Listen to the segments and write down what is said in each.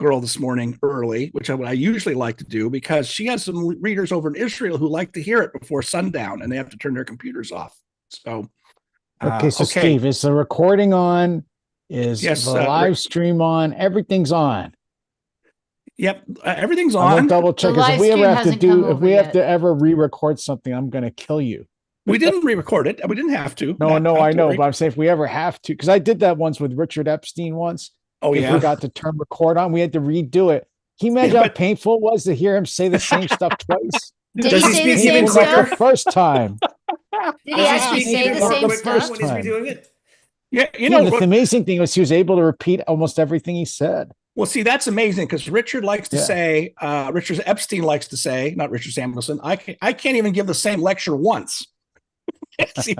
girl this morning early, which I usually like to do because she has some readers over in Israel who like to hear it before sundown and they have to turn their computers off. So, Okay, so okay. Steve, is the recording on? Is the Yes. live stream on? Everything's on. Yep. Everything's I won't on. double The check because live stream hasn't come if over we have yet. to ever re-record something, I'm gonna kill you. We didn't re-record it. We didn't have to. No, no, Not I to know, worry. but I'm saying if we ever have to, because I did that once with Richard Epstein once. Oh, We yeah. forgot to turn record on. We had to redo it. Can you imagine Yeah, how but painful it was to hear him say the same stuff twice? Did he Does he say the speak same even Painful like the quicker? stuff? first time. Did he Does he actually speak say even the more same quicker stuff? when he's redoing it? yeah, The amazing thing was he was able to repeat almost everything he said. well, see, that's amazing because Richard likes to Yeah. say, Richard Epstein likes to say, not Richard Samuelson, I can't even give the same lecture once. See,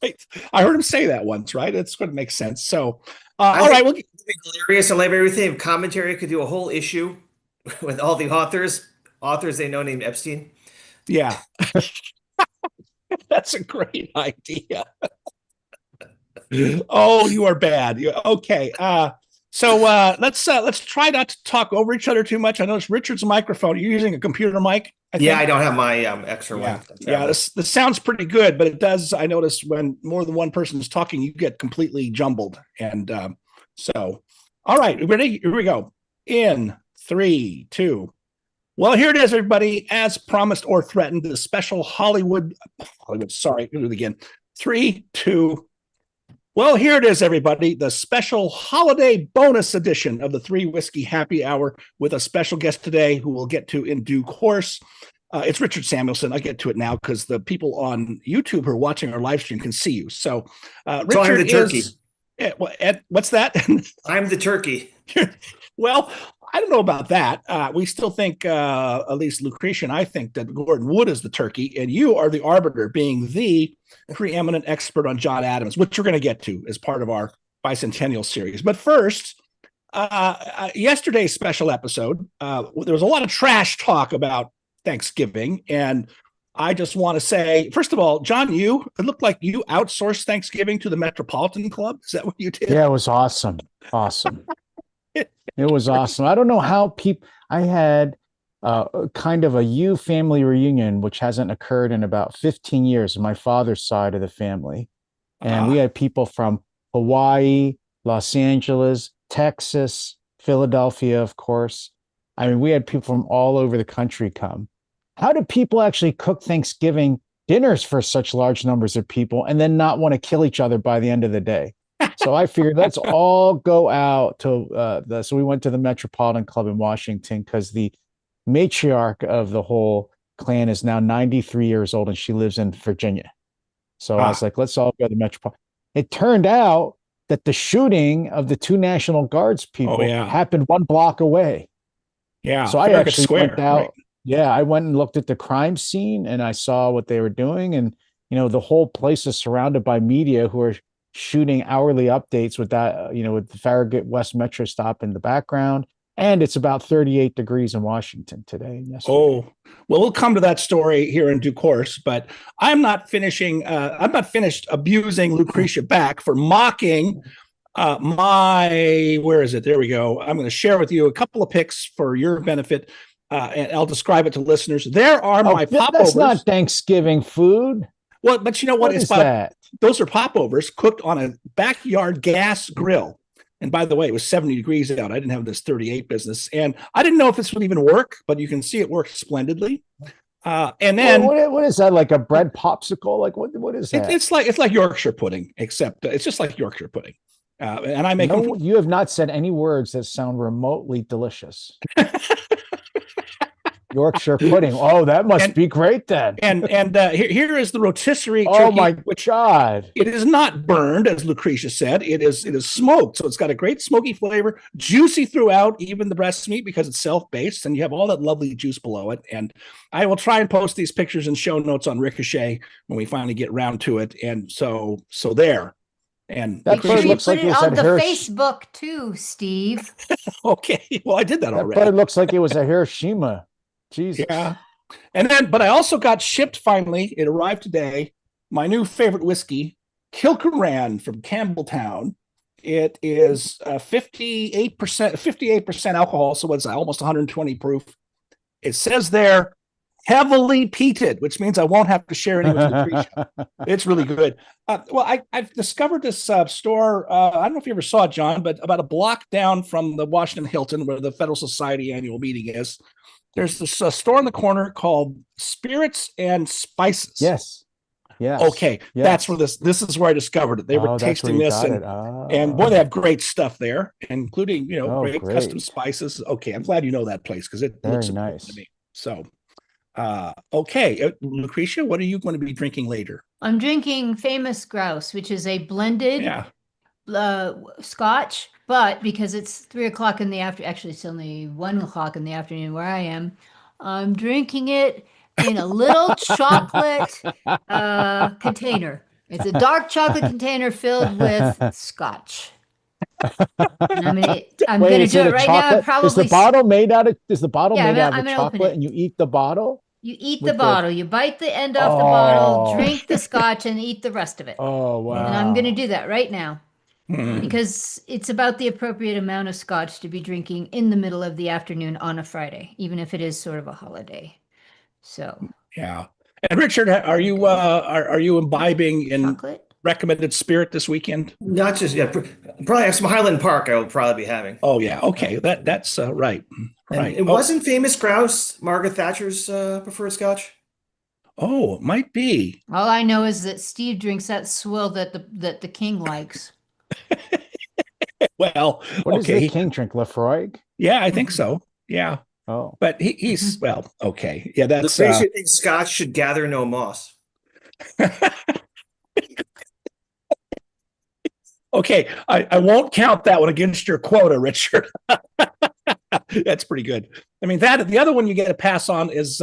right? I heard him say that once, right? It's going to make sense. So, all right. Well, It'd be hilarious. I love everything. If commentary could do a whole issue with all the authors they know named Epstein. yeah, that's a great idea. Oh, you are bad. Okay. Let's try not to talk over each other too much. I noticed Richard's microphone. You're using a computer mic. Yeah, I don't have my extra Yeah, one. yeah. This sounds pretty good, but it does. I notice when more than one person is talking, you get completely jumbled. And so, all right, ready? Here we go. In 3, 2. Well, here it is, everybody. As promised or threatened, the special Hollywood. Sorry, do it again. 3, 2. Well, here it is, everybody. The special holiday bonus edition of the Three Whiskey Happy Hour with a special guest today who we'll get to in due course. It's Richard Samuelson. I get to it now because the people on YouTube who are watching our live stream can see you. So, Richard So I'm the turkey. What's that? I'm the turkey. Well, I don't know about that. We still think, at least Lucretia and I think that Gordon Wood is the turkey, and you are the arbiter, being the preeminent expert on John Adams, which we're going to get to as part of our bicentennial series. But first, yesterday's special episode, there was a lot of trash talk about Thanksgiving, and I just want to say, first of all, John, it looked like you outsourced Thanksgiving to the Metropolitan Club. Is that what you did? Yeah, it was awesome. Awesome. It was awesome. I don't know how I had kind of a U family reunion, which hasn't occurred in about 15 years on my father's side of the family. And we had people from Hawaii, Los Angeles, Texas, Philadelphia, of course. I mean, we had people from all over the country come. How do people actually cook Thanksgiving dinners for such large numbers of people and then not want to kill each other by the end of the day? So I figured let's all go out to so we went to the Metropolitan Club in Washington because the matriarch of the whole clan is now 93 years old and she lives in Virginia. So I was like, let's all go to the Metropolitan. It turned out that the shooting of the 2 National Guards people happened 1 block away. Yeah. So I actually went out. Right. Yeah, I went and looked at the crime scene and I saw what they were doing. And, the whole place is surrounded by media who are shooting hourly updates with that, with the Farragut West Metro stop in the background. And it's about 38 degrees in Washington today. Oh, well, we'll come to that story here in due course, but I'm not finished abusing Lucretia back for mocking where is it? There we go. I'm going to share with you a couple of pics for your benefit, and I'll describe it to listeners. There are my popovers. That's not Thanksgiving food. Well, but you know what? What is that? Those are popovers cooked on a backyard gas grill. And by the way, it was 70 degrees out. I didn't have this 38 business. And I didn't know if this would even work, but you can see it works splendidly. And then what is that? Like a bread popsicle? Like what is that? It's like Yorkshire pudding, except it's just like Yorkshire pudding. And I make you have not said any words that sound remotely delicious. Yorkshire pudding. Oh, that must be great then. And here is the rotisserie turkey. Oh my God! It is not burned, as Lucretia said. It is smoked, so it's got a great smoky flavor, juicy throughout, even the breast meat because it's self-based, and you have all that lovely juice below it. And I will try and post these pictures and show notes on Ricochet when we finally get round to it. And so there. And that bird looks like it was on the Facebook too, Steve. Okay, well I did that already. That bird looks like it was a Hiroshima. Jesus. Yeah. And then, but I also got shipped finally. It arrived today. My new favorite whiskey, Kilkerran from Campbelltown. It is 58% alcohol, so it's almost 120 proof. It says there heavily peated, which means I won't have to share any with Lucretia. It's really good. I've discovered this store. I don't know if you ever saw it, John, but about a block down from the Washington Hilton, where the Federal Society annual meeting is, there's this store in the corner called Spirits and Spices. Yes. Yes. Okay, Yes. that's where this is where I discovered it. They were Oh, that's where tasting you this, got and, it. Oh. and boy, they have great stuff there, including Oh, great great. custom spices. Okay, I'm glad you know that place because it Very looks important nice. to me. So, okay, Lucretia, what are you going to be drinking later? I'm drinking Famous Grouse, which is a blended Yeah. Scotch, but because it's 3 o'clock in the afternoon, actually it's only 1 o'clock in the afternoon where I am, I'm drinking it in a little chocolate container. It's a dark chocolate container filled with Scotch. And I'm gonna is do it it a right now. chocolate? Probably Is the bottle made out of? Is the bottle Yeah, made out I'm of gonna open chocolate, it. and you eat the bottle? You eat the With the- bottle, you bite the end off the bottle, Oh. drink the Scotch, and eat the rest of it. Oh wow! And I'm gonna do that right now. Hmm. Because it's about the appropriate amount of scotch to be drinking in the middle of the afternoon on a Friday, even if it is sort of a holiday. So, Yeah. And Richard, are you imbibing in chocolate. recommended spirit this weekend? Not just probably have some Highland Park. I will probably be having. Oh yeah. Okay. That's right. And Right. it wasn't Famous Grouse Margaret Thatcher's preferred Scotch. Oh, it might be. All I know is that Steve drinks that swill that the king likes. Well, What does okay. the king drink? Lafroig? Yeah, I think so. Yeah. Oh, But he's well, okay. Yeah, The that's Lucretia thinks Scotch should gather no moss. okay. I won't count that one against your quota, Richard. That's pretty good. I mean, that the other one you get a pass on is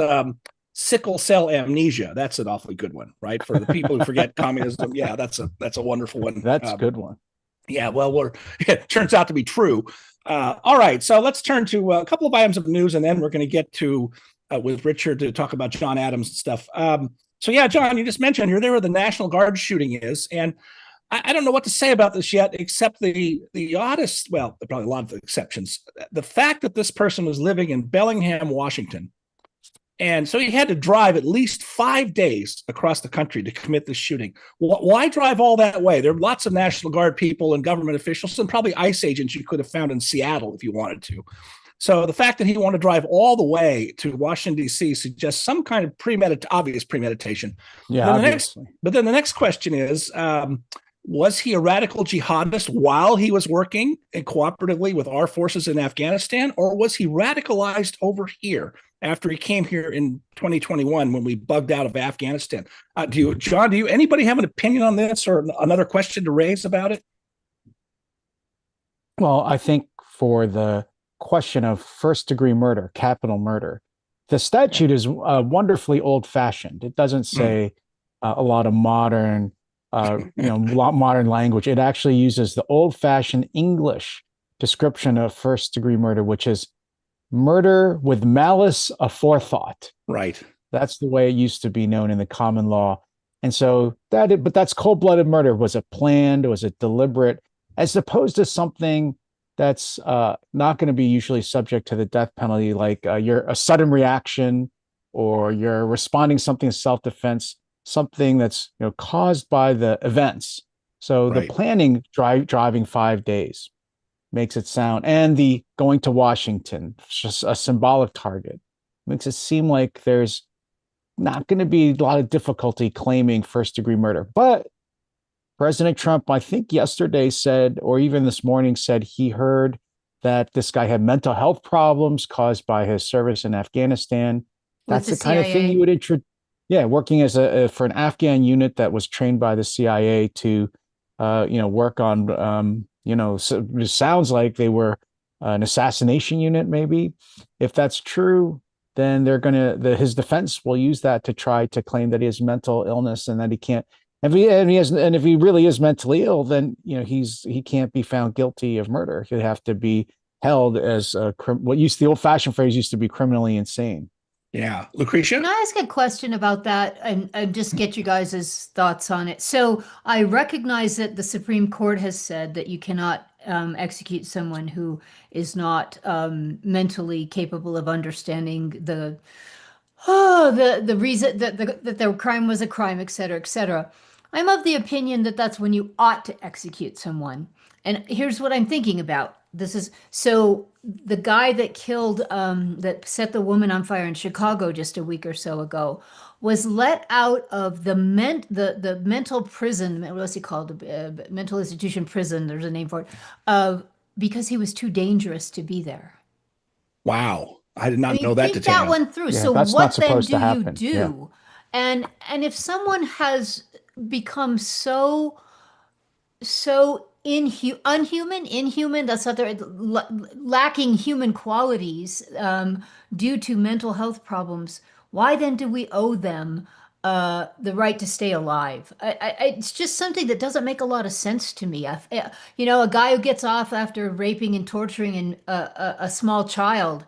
sickle cell amnesia. That's an awfully good one, right? For the people who forget communism. Yeah, that's a wonderful one. that's a good one. Yeah, well, it turns out to be true. All right, so let's turn to a couple of items of news, and then we're going to get to with Richard to talk about John Adams and stuff. So yeah, John, you just mentioned you're there where the National Guard shooting is, and I don't know what to say about this yet, except the oddest, well, probably a lot of exceptions. The fact that this person was living in Bellingham, Washington, and so he had to drive at least 5 days across the country to commit this shooting. Why drive all that way? There are lots of National Guard people and government officials and probably ICE agents you could have found in Seattle if you wanted to. So the fact that he wanted to drive all the way to Washington, D.C. suggests some kind of obvious premeditation. Yeah, But then the next question is, was he a radical jihadist while he was working and cooperatively with our forces in Afghanistan, or was he radicalized over here after he came here in 2021 when we bugged out of Afghanistan? John, do you anybody have an opinion on this or another question to raise about it? Well, I think for the question of first-degree murder, capital murder, the statute is wonderfully old-fashioned. It doesn't say a lot of modern modern language. It actually uses the old-fashioned English description of first-degree murder, which is murder with malice aforethought. Right. That's the way it used to be known in the common law. And so but that's cold-blooded murder. Was it planned? Was it deliberate? As opposed to something that's not going to be usually subject to the death penalty, like you're a sudden reaction or you're responding something in self-defense, something that's caused by the events. So Right. the planning, driving 5 days makes it sound, and the going to Washington, just a symbolic target, makes it seem like there's not going to be a lot of difficulty claiming first-degree murder. But President Trump, I think yesterday said, or even this morning said, he heard that this guy had mental health problems caused by his service in Afghanistan. That's the kind of thing you would introduce. Yeah, working as for an Afghan unit that was trained by the CIA to, work on, so it sounds like they were an assassination unit. Maybe if that's true, then they're his defense will use that to try to claim that he has mental illness and that he can't. And if he really is mentally ill, then he can't be found guilty of murder. He'd have to be held as the old-fashioned phrase used to be criminally insane. Yeah. Lucretia? Can I ask a question about that and just get you guys' thoughts on it? So I recognize that the Supreme Court has said that you cannot execute someone who is not mentally capable of understanding the reason that their crime was a crime, et cetera, et cetera. I'm of the opinion that that's when you ought to execute someone. And here's what I'm thinking about. This is so the guy that killed, that set the woman on fire in Chicago just a week or so ago was let out of the mental prison. What's he called? Mental institution prison. There's a name for it. Because he was too dangerous to be there. Wow. I did I not mean, know that think detail. that one through. Yeah, So that's what not then supposed do to you happen. do? Yeah. And if someone has become so inhuman, that's not their lacking human qualities due to mental health problems, why then do we owe them the right to stay alive? It's just something that doesn't make a lot of sense to me. A guy who gets off after raping and torturing a small child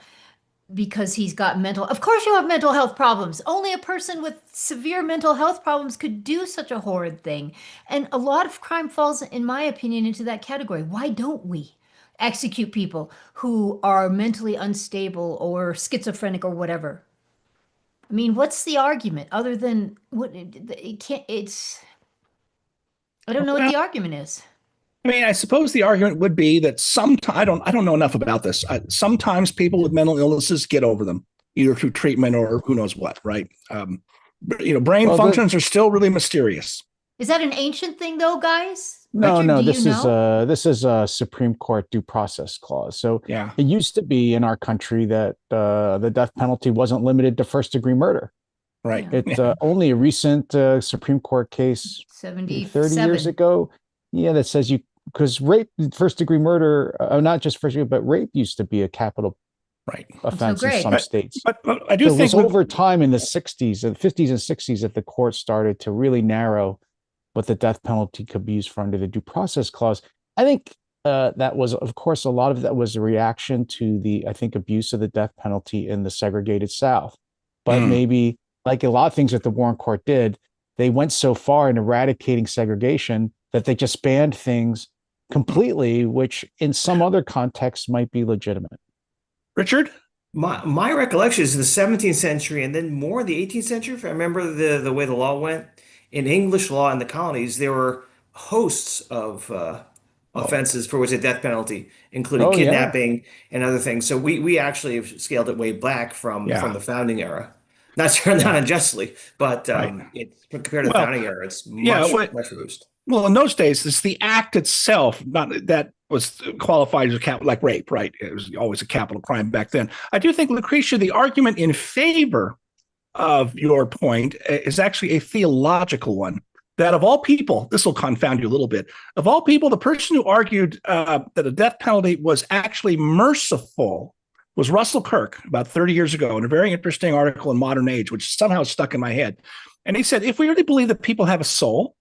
because he's got of course you have mental health problems. Only a person with severe mental health problems could do such a horrid thing. And a lot of crime falls, in my opinion, into that category. Why don't we execute people who are mentally unstable or schizophrenic or whatever? I mean, what's the argument other than it can't, I don't know what Well, the argument is. I mean, I suppose the argument would be that sometimes I don't know enough about this. Sometimes people with mental illnesses get over them, either through treatment or who knows what, right? Brain Well, functions are still really mysterious. Is that an ancient thing though, guys? No, Richard, no, do you know? this is a Supreme Court due process clause. So Yeah. it used to be in our country that the death penalty wasn't limited to first degree murder. Right. Yeah. It's only a recent Supreme Court case 30 years 77. ago. Yeah, that says because rape, first degree murder, not just first degree, but rape used to be a capital Right. offense in great. some states. But I do So it think was over time in the 60s, the 50s and 60s that the court started to really narrow what the death penalty could be used for under the due process clause. I think that was, of course, a lot of that was a reaction to the, I think, abuse of the death penalty in the segregated South. But maybe, like a lot of things that the Warren Court did, they went so far in eradicating segregation that they just banned things completely, which in some other contexts might be legitimate. Richard? My recollection is the 17th century and then more the 18th century. If I remember the way the law went. In English law in the colonies, there were hosts of offenses for which a death penalty, including Oh, yeah. kidnapping and other things. So we actually have scaled it way back from the founding era. Not unjustly, but it's compared to the founding era, it's much reduced. Well, in those days, it's the act itself, not that was qualified as a capital, like rape, right? It was always a capital crime back then. I do think, Lucretia, the argument in favor of your point is actually a theological one. That of all people, this will confound you a little bit. Of all people, the person who argued that a death penalty was actually merciful was Russell Kirk about 30 years ago in a very interesting article in Modern Age, which somehow stuck in my head. And he said, if we really believe that people have a soul,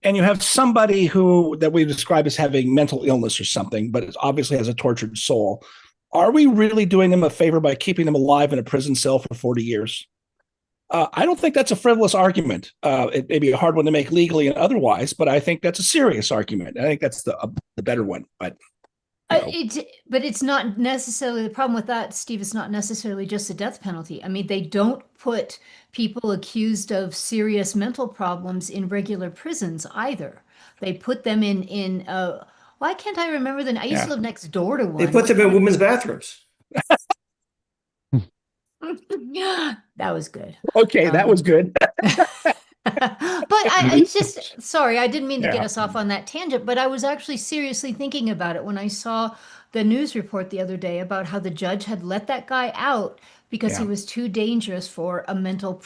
and you have somebody that we describe as having mental illness or something, but it obviously has a tortured soul, are we really doing them a favor by keeping them alive in a prison cell for 40 years? I don't think that's a frivolous argument. It may be a hard one to make legally and otherwise, but I think that's a serious argument. I think that's the better one. But it's not necessarily the problem with that, Steve. It's not necessarily just the death penalty. I mean, they don't put people accused of serious mental problems in regular prisons either. They put them in. Why can't I remember I used to live next door to one. They put them in women's bathrooms. That was good. Okay, that was good. But it's just, sorry, I didn't mean to get us off on that tangent, but I was actually seriously thinking about it when I saw the news report the other day about how the judge had let that guy out because he was too dangerous for a mental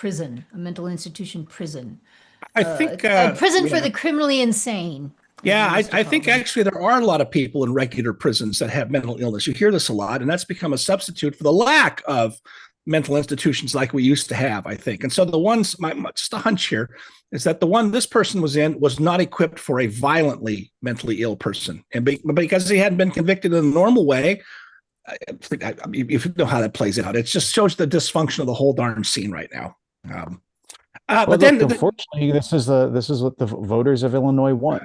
institution prison. I think a prison for the criminally insane. Yeah, I think actually there are a lot of people in regular prisons that have mental illness. You hear this a lot, and that's become a substitute for the lack of mental institutions like we used to have, I think. And so the ones, just a hunch here, is that the one this person was in was not equipped for a violently mentally ill person. And because he hadn't been convicted in the normal way, I mean, if you know how that plays out, it just shows the dysfunction of the whole darn scene right now. Um, Well, but look, then, unfortunately, this is what the voters of Illinois want,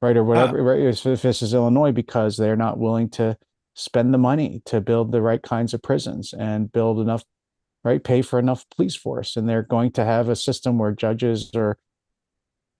right? Or whatever, right? If this is Illinois, because they're not willing to spend the money to build the right kinds of prisons and build enough, right? Pay for enough police force. And they're going to have a system where judges or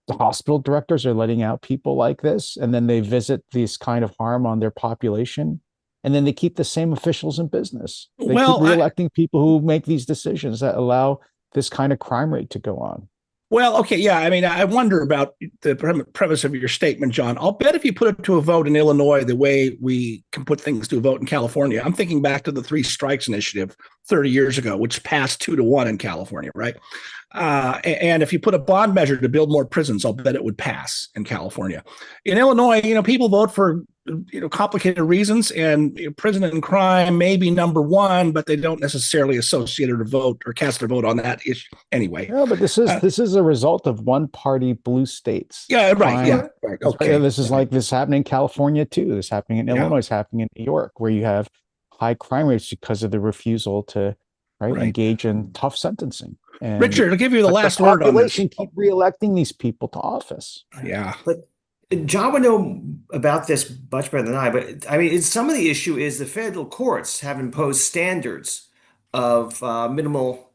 the hospital directors are letting out people like this, and then they visit this kind of harm on their population, and then they keep the same officials in business. They keep well, reelecting people who make these decisions that allow this kind of crime rate to go on. well, okay, yeah. I mean, I wonder about the premise of your statement, John. I'll bet if you put it to a vote in Illinois the way we can put things to a vote in California, I'm thinking back to the Three Strikes Initiative 30 years ago, which passed 2-1 in California, right? And if you put a bond measure to build more prisons, I'll bet it would pass in California. In Illinois, people vote for complicated reasons, and prison and crime may be number one, but they don't necessarily associate or vote or cast their vote on that issue anyway. No, but this is a result of one party blue states. Yeah, right. Crime. Yeah, right. Okay. This is like this happening in California too. This happening in Yeah. Illinois, it's happening in New York, where you have high crime rates because of the refusal to Right. engage in tough sentencing. And Richard, I'll give you the last the word on this. population keep reelecting these people to office. Yeah. But John would know about this much better than I. But I mean, some of the issue is the federal courts have imposed standards of minimal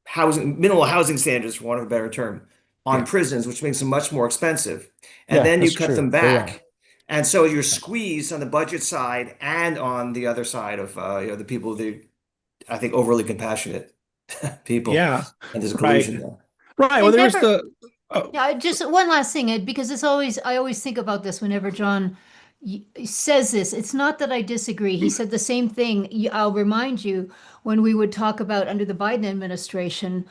housing standards, for want of a better term, on prisons, which makes them much more expensive. And Yeah, then you that's cut true. them They are. back. And so you're squeezed on the budget side and on the other side of the people, I think, overly compassionate people. Yeah. And there's a Right. collusion there. Right. Well, And there's never- the. Oh, Yeah, just one last thing, Ed, because I always think about this whenever John says this. It's not that I disagree. He said the same thing. I'll remind you when we would talk about under the Biden administration,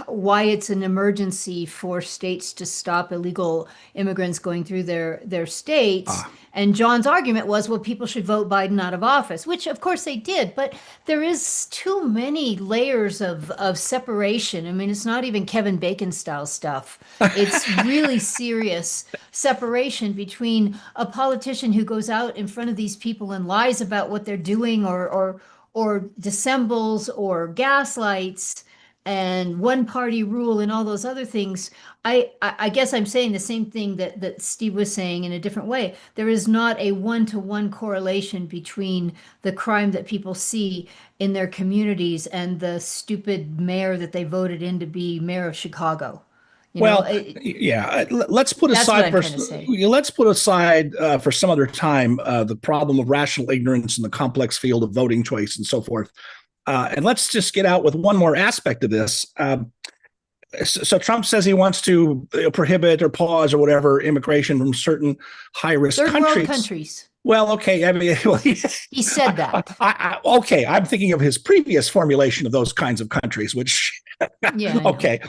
why it's an emergency for states to stop illegal immigrants going through their states. And John's argument was, well, people should vote Biden out of office, which of course they did, but there is too many layers of separation. I mean, it's not even Kevin Bacon style stuff. It's really serious separation between a politician who goes out in front of these people and lies about what they're doing or dissembles or gaslights and one party rule and all those other things. I guess I'm saying the same thing that Steve was saying in a different way. There is not a one-to-one correlation between the crime that people see in their communities and the stupid mayor that they voted in to be mayor of Chicago. yeah. Let's put That's what aside I'm trying to say. let's put aside for some other time the problem of rational ignorance in the complex field of voting choice and so forth. And let's just get out with one more aspect of this. So Trump says he wants to prohibit or pause or whatever immigration from certain high-risk Third world countries. countries. Well, okay. I mean, He said that. okay. I'm thinking of his previous formulation of those kinds of countries, which Yeah. I know. okay.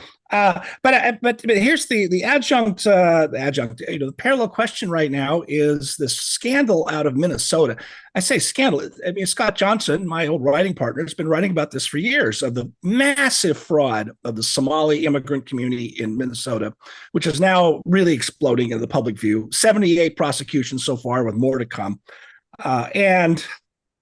But here's the adjunct, the parallel question right now is this scandal out of Minnesota. I say scandal. I mean, Scott Johnson, my old writing partner, has been writing about this for years, of the massive fraud of the Somali immigrant community in Minnesota, which is now really exploding in the public view. 78 prosecutions so far, with more to come.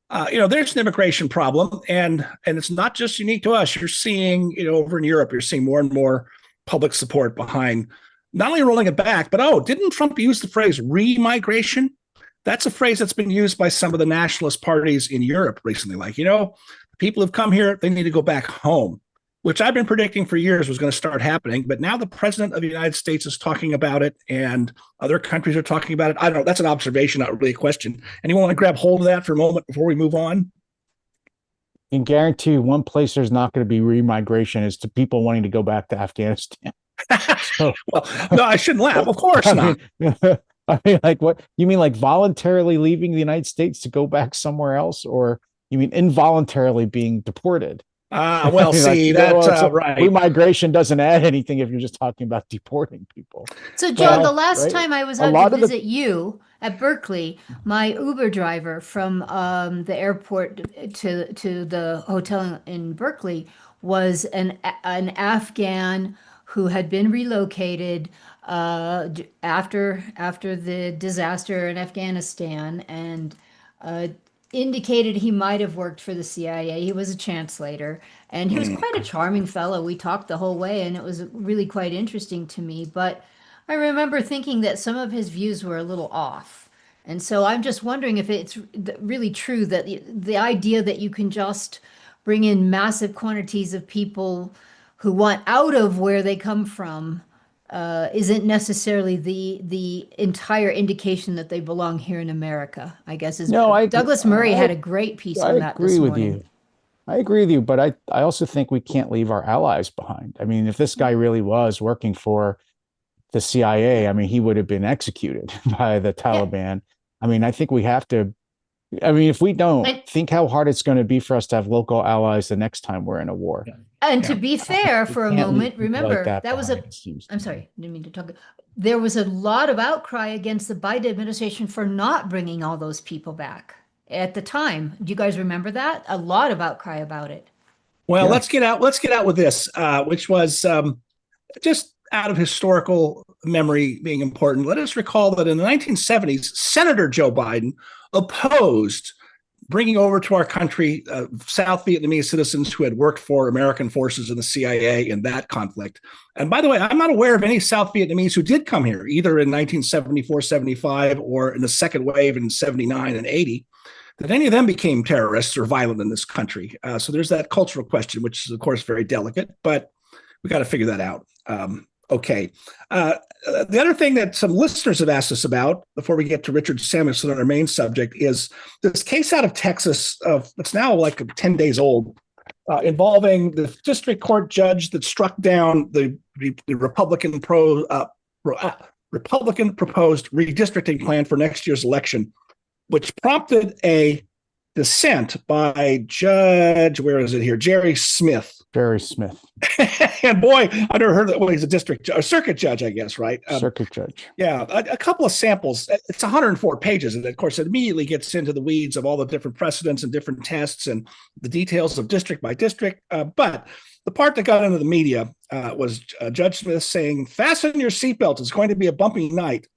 There's an immigration problem, and it's not just unique to us. You're seeing, over in Europe, you're seeing more and more public support behind not only rolling it back, but didn't Trump use the phrase remigration? That's a phrase that's been used by some of the nationalist parties in Europe recently. Like, people who've come here, they need to go back home, which I've been predicting for years was going to start happening. But now the president of the United States is talking about it, and other countries are talking about it. I don't know. That's an observation, not really a question. Anyone want to grab hold of that for a moment before we move on? I can guarantee you one place there's not going to be remigration is to people wanting to go back to Afghanistan. Well, no, I shouldn't laugh. Of course not. I mean, like, what you mean, like voluntarily leaving the United States to go back somewhere else, or you mean involuntarily being deported? Well, see, that's right. Remigration doesn't add anything if you're just talking about deporting people. So, John, Well, the last right. time I was A out lot to of the- visit you at Berkeley, my Uber driver from the airport to the hotel in Berkeley was an Afghan who had been relocated after the disaster in Afghanistan, and indicated he might have worked for the CIA. He was a translator, and he was quite a charming fellow. We talked the whole way, and it was really quite interesting to me. But I remember thinking that some of his views were a little off. And so I'm just wondering if it's really true that the idea that you can just bring in massive quantities of people who want out of where they come from isn't necessarily the entire indication that they belong here in America, I guess. Douglas Murray had a great piece on that this morning. I agree with you, but I also think we can't leave our allies behind. I mean, if this guy really was working for the CIA, I mean, he would have been executed by the Taliban. Yeah. I mean, I think we have to, I mean, if we don't, think how hard it's going to be for us to have local allies the next time we're in a war. Yeah. And to be fair for a moment, remember, that was I'm sorry, didn't mean to talk. There was a lot of outcry against the Biden administration for not bringing all those people back at the time. Do you guys remember that? A lot of outcry about it. Well, yeah. Let's get out with this, which was just out of historical memory being important. Let us recall that in the 1970s, Senator Joe Biden opposed bringing over to our country South Vietnamese citizens who had worked for American forces in the CIA in that conflict. And by the way, I'm not aware of any South Vietnamese who did come here, either in 1974, 75, or in the second wave in 79 and 80, that any of them became terrorists or violent in this country. So there's that cultural question, which is, of course, very delicate, but we got to figure that out. Okay. The other thing that some listeners have asked us about before we get to Richard Samuelson on our main subject is this case out of Texas it's now like 10 days old, involving the district court judge that struck down the Republican Republican proposed redistricting plan for next year's election, which prompted a dissent by Judge, where is it here? Jerry Smith. Jerry Smith. And boy, I never heard that. Well, he's a circuit judge, I guess, right? Circuit judge. Yeah, a couple of samples. It's 104 pages, and of course, it immediately gets into the weeds of all the different precedents and different tests and the details of district by district. But the part that got into the media was Judge Smith saying, "Fasten your seatbelt. It's going to be a bumpy night."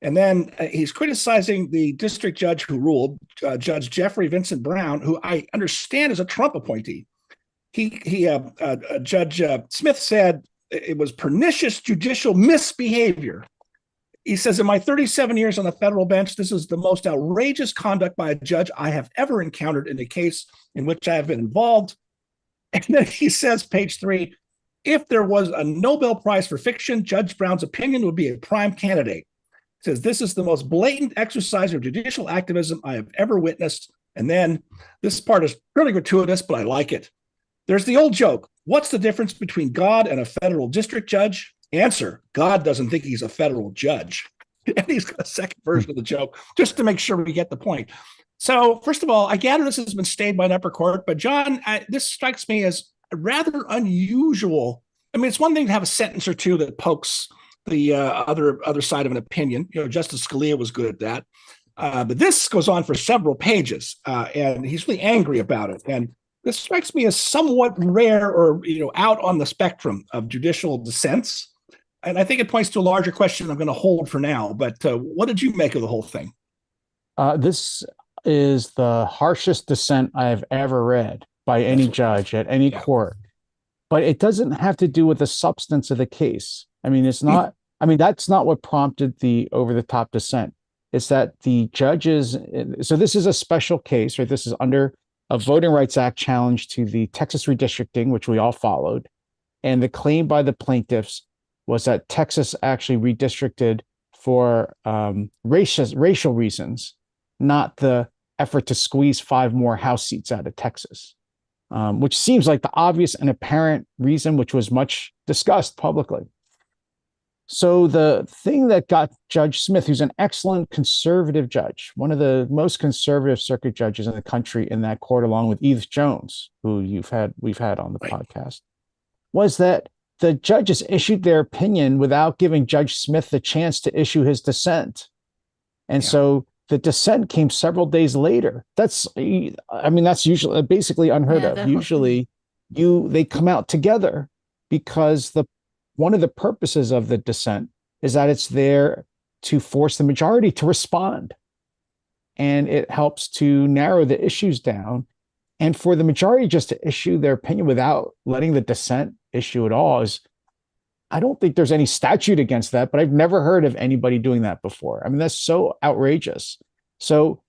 And then he's criticizing the district judge who ruled, Judge Jeffrey Vincent Brown, who I understand is a Trump appointee. Judge Smith said it was pernicious judicial misbehavior. He says, "In my 37 years on the federal bench, this is the most outrageous conduct by a judge I have ever encountered in a case in which I have been involved." And then he says, page 3, "If there was a Nobel Prize for fiction, Judge Brown's opinion would be a prime candidate." Says, "This is the most blatant exercise of judicial activism I have ever witnessed." And then this part is really gratuitous, but I like it. "There's the old joke. What's the difference between God and a federal district judge? Answer: God doesn't think he's a federal judge." And he's got a second version of the joke just to make sure we get the point. So first of all, I gather this has been stayed by an upper court, but John, this strikes me as rather unusual. I mean, it's one thing to have a sentence or two that pokes the other side of an opinion. You know, Justice Scalia was good at that. But this goes on for several pages, and he's really angry about it. And this strikes me as somewhat rare or, out on the spectrum of judicial dissents. And I think it points to a larger question I'm going to hold for now. But what did you make of the whole thing? This is the harshest dissent I have ever read by any judge at any court. But it doesn't have to do with the substance of the case. I mean, it's not, that's not what prompted the over-the-top dissent. It's that the judges, so this is a special case, right? This is under a Voting Rights Act challenge to the Texas redistricting, which we all followed. And the claim by the plaintiffs was that Texas actually redistricted for racial reasons, not the effort to squeeze 5 more House seats out of Texas, which seems like the obvious and apparent reason, which was much discussed publicly. So the thing that got Judge Smith, who's an excellent conservative judge, one of the most conservative circuit judges in the country in that court, along with Edith Jones, who we've had on the podcast, was that the judges issued their opinion without giving Judge Smith the chance to issue his dissent. And so the dissent came several days later. That's usually basically unheard of. Usually they come out together because one of the purposes of the dissent is that it's there to force the majority to respond. and it helps to narrow the issues down. And for the majority just to issue their opinion without letting the dissent issue at all is, I don't think there's any statute against that, but I've never heard of anybody doing that before. I mean, that's so outrageous. So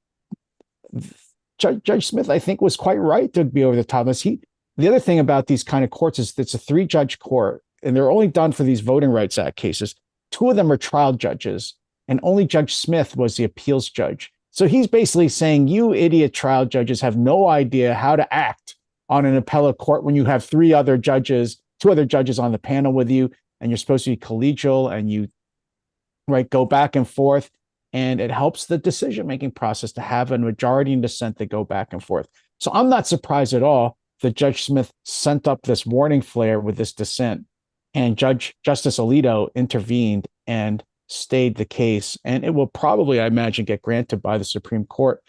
Judge Smith, I think, was quite right to be over the top of this. The other thing about these kind of courts is it's a 3-judge court, and they're only done for these Voting Rights Act cases. 2 of them are trial judges, and only Judge Smith was the appeals judge. So he's basically saying, you idiot trial judges have no idea how to act on an appellate court when you have 2 other judges on the panel with you, and you're supposed to be collegial, and you go back and forth. And it helps the decision-making process to have a majority and dissent that go back and forth. So I'm not surprised at all that Judge Smith sent up this warning flare with this dissent, and Justice Alito intervened and stayed the case. And it will probably, I imagine, get granted by the Supreme Court.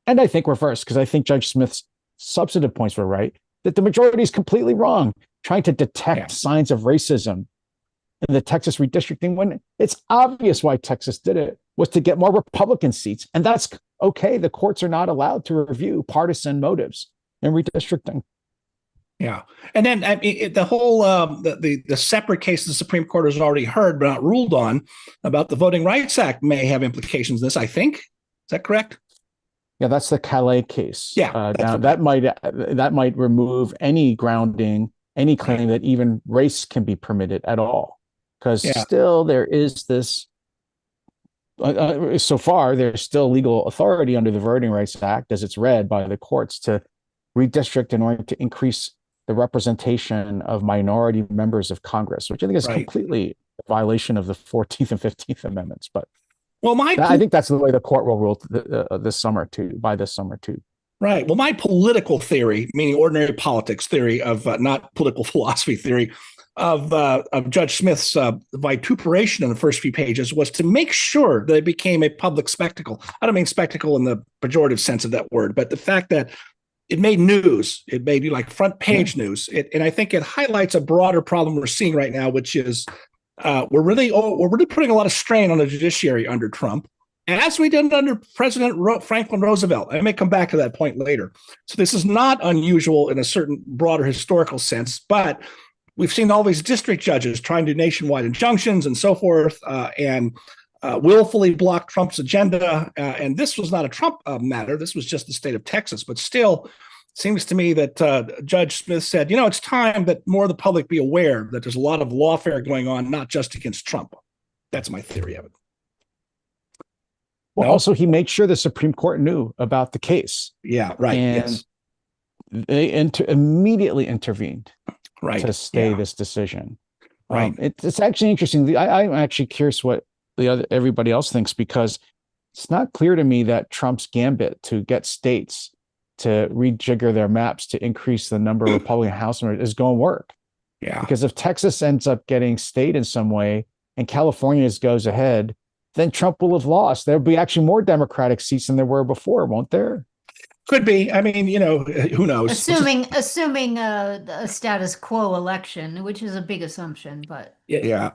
And I think reversed, because I think Judge Smith's substantive points were right, that the majority is completely wrong, trying to detect signs of racism in the Texas redistricting, when it's obvious why Texas did it, was to get more Republican seats. And that's okay. The courts are not allowed to review partisan motives in redistricting. Yeah. And then the whole the separate case the Supreme Court has already heard but not ruled on about the Voting Rights Act may have implications in this, I think. Is that correct? Yeah, that's the Calais case. Yeah. That might remove any grounding, any claim that even race can be permitted at all. Because still there is this, so far, there's still legal authority under the Voting Rights Act, as it's read by the courts, to redistrict in order to increase the representation of minority members of Congress, which I think is completely a violation of the 14th and 15th Amendments. But I think that's the way the court will rule this summer too. Right. Well, my political theory, meaning ordinary politics theory of not political philosophy theory of Judge Smith's vituperation in the first few pages, was to make sure that it became a public spectacle. I don't mean spectacle in the pejorative sense of that word, but the fact that it made news. It made like front page news. And I think it highlights a broader problem we're seeing right now, which is we're really putting a lot of strain on the judiciary under Trump, as we did under President Franklin Roosevelt. I may come back to that point later. So this is not unusual in a certain broader historical sense, but we've seen all these district judges trying to do nationwide injunctions and so forth, and willfully block Trump's agenda. And this was not a Trump matter. This was just the state of Texas. But still, it seems to me that Judge Smith said, it's time that more of the public be aware that there's a lot of lawfare going on, not just against Trump. That's my theory of it. Well, also, he made sure the Supreme Court knew about the case. Yeah, right. And they immediately intervened to stay this decision. Right. It's actually interesting. I'm actually curious what everybody else thinks, because it's not clear to me that Trump's gambit to get states to rejigger their maps to increase the number of Republican House members is going to work. Yeah. Because if Texas ends up getting state in some way and California goes ahead, then Trump will have lost. There'll be actually more Democratic seats than there were before, won't there? Could be. I mean, who knows? Assuming a status quo election, which is a big assumption, but yeah.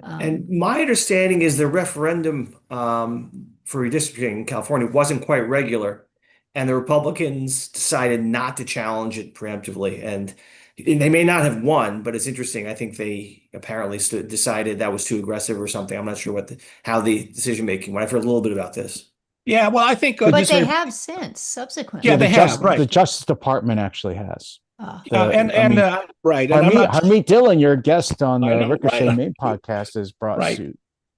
And my understanding is the referendum for redistricting in California wasn't quite regular, and the Republicans decided not to challenge it preemptively. And they may not have won, but it's interesting. I think they apparently decided that was too aggressive or something. I'm not sure how the decision making went. I've heard a little bit about this. Yeah, well, I think, but they have since subsequently. Yeah, they have. Right. The Justice Department actually has. Right. Harmeet Dillon, your guest on the Ricochet Maine podcast, has brought suit.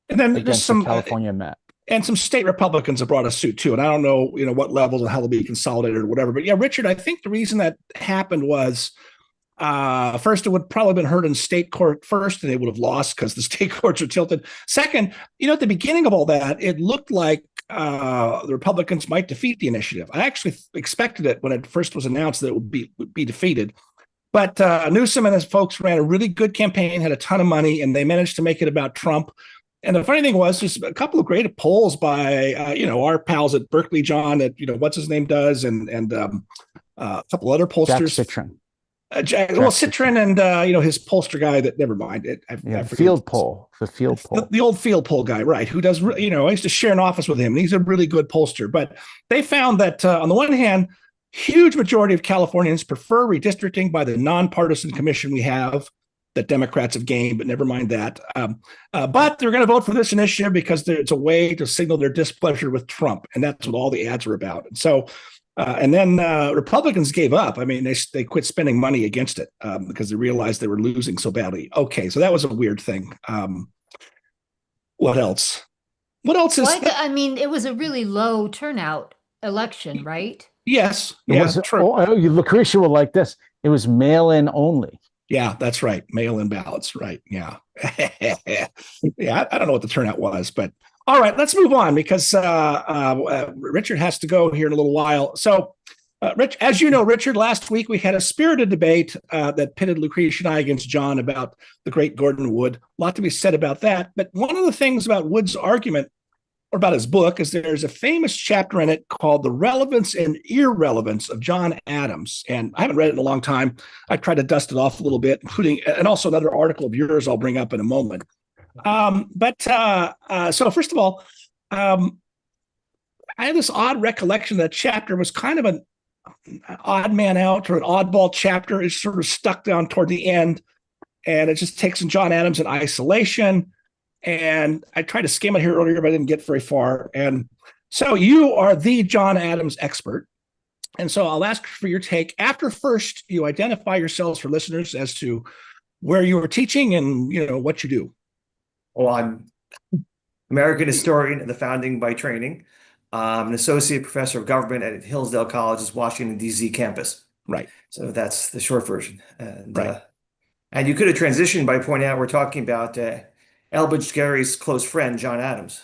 And then against the California map. And some state Republicans have brought a suit too. And I don't know, what levels and how they'll be consolidated or whatever. But yeah, Richard, I think the reason that happened was first, it would probably have been heard in state court first, and they would have lost because the state courts are tilted. Second, at the beginning of all that, it looked like the Republicans might defeat the initiative. I actually expected it when it first was announced that it would be defeated. But Newsom and his folks ran a really good campaign, had a ton of money, and they managed to make it about Trump. And the funny thing was, there's a couple of great polls by, our pals at Berkeley, John, that, what's his name does, and a couple other pollsters. Jack Citron. Well, Citrin and his pollster guy that never mind it. I forget field poll, the field poll, the old field poll guy, right? Who does I used to share an office with him. And he's a really good pollster. But they found that on the one hand, huge majority of Californians prefer redistricting by the nonpartisan commission we have that Democrats have gained, but never mind that. But they're going to vote for this initiative because it's a way to signal their displeasure with Trump, and that's what all the ads are about. And so, and then Republicans gave up. I mean, they quit spending money against it because they realized they were losing so badly. Okay, so that was a weird thing. What else? What else is? I mean, it was a really low turnout election, right? Yes. Yeah, true. Lucretia will like this. It was mail-in only. Yeah, that's right. Mail-in ballots, right? Yeah. Yeah, I don't know what the turnout was, but all right, let's move on because Richard has to go here in a little while. So, Rich, as you know, Richard, last week we had a spirited debate that pitted Lucretia and I against John about the great Gordon Wood. A lot to be said about that. But one of the things about Wood's argument or about his book is there's a famous chapter in it called The Relevance and Irrelevance of John Adams. And I haven't read it in a long time. I tried to dust it off a little bit, including, and also another article of yours I'll bring up in a moment. So first of all, I have this odd recollection that chapter was kind of an odd man out or an oddball chapter. It's sort of stuck down toward the end, and it just takes in John Adams in isolation. And I tried to skim it here earlier, but I didn't get very far. And so you are the John Adams expert. And so I'll ask for your take after first you identify yourselves for listeners as to where you are teaching and what you do. Well, I'm American historian at the founding by training. I'm an associate professor of government at Hillsdale College's Washington, D.C. campus. Right. So that's the short version. And, right. And you could have transitioned by pointing out we're talking about Elbridge Gerry's close friend, John Adams.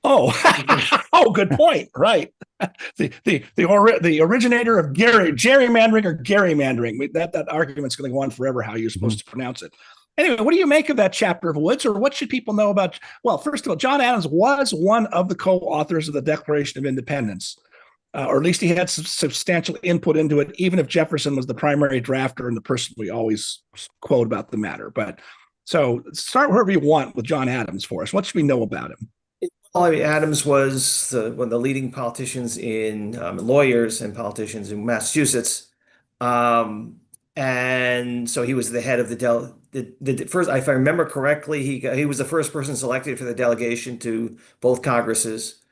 Oh, good point. Right. The originator of gerrymandering or gerrymandering. That argument's going to go on forever, how you're supposed to pronounce it. Anyway, what do you make of that chapter of Woods, or what should people know about? Well, first of all, John Adams was one of the co-authors of the Declaration of Independence, or at least he had some substantial input into it, even if Jefferson was the primary drafter and the person we always quote about the matter. But so start wherever you want with John Adams for us. What should we know about him? Well, I mean, Adams was one of the leading politicians lawyers and politicians in Massachusetts. And so he was the head of the first, if I remember correctly, he was the first person selected for the delegation to both Congresses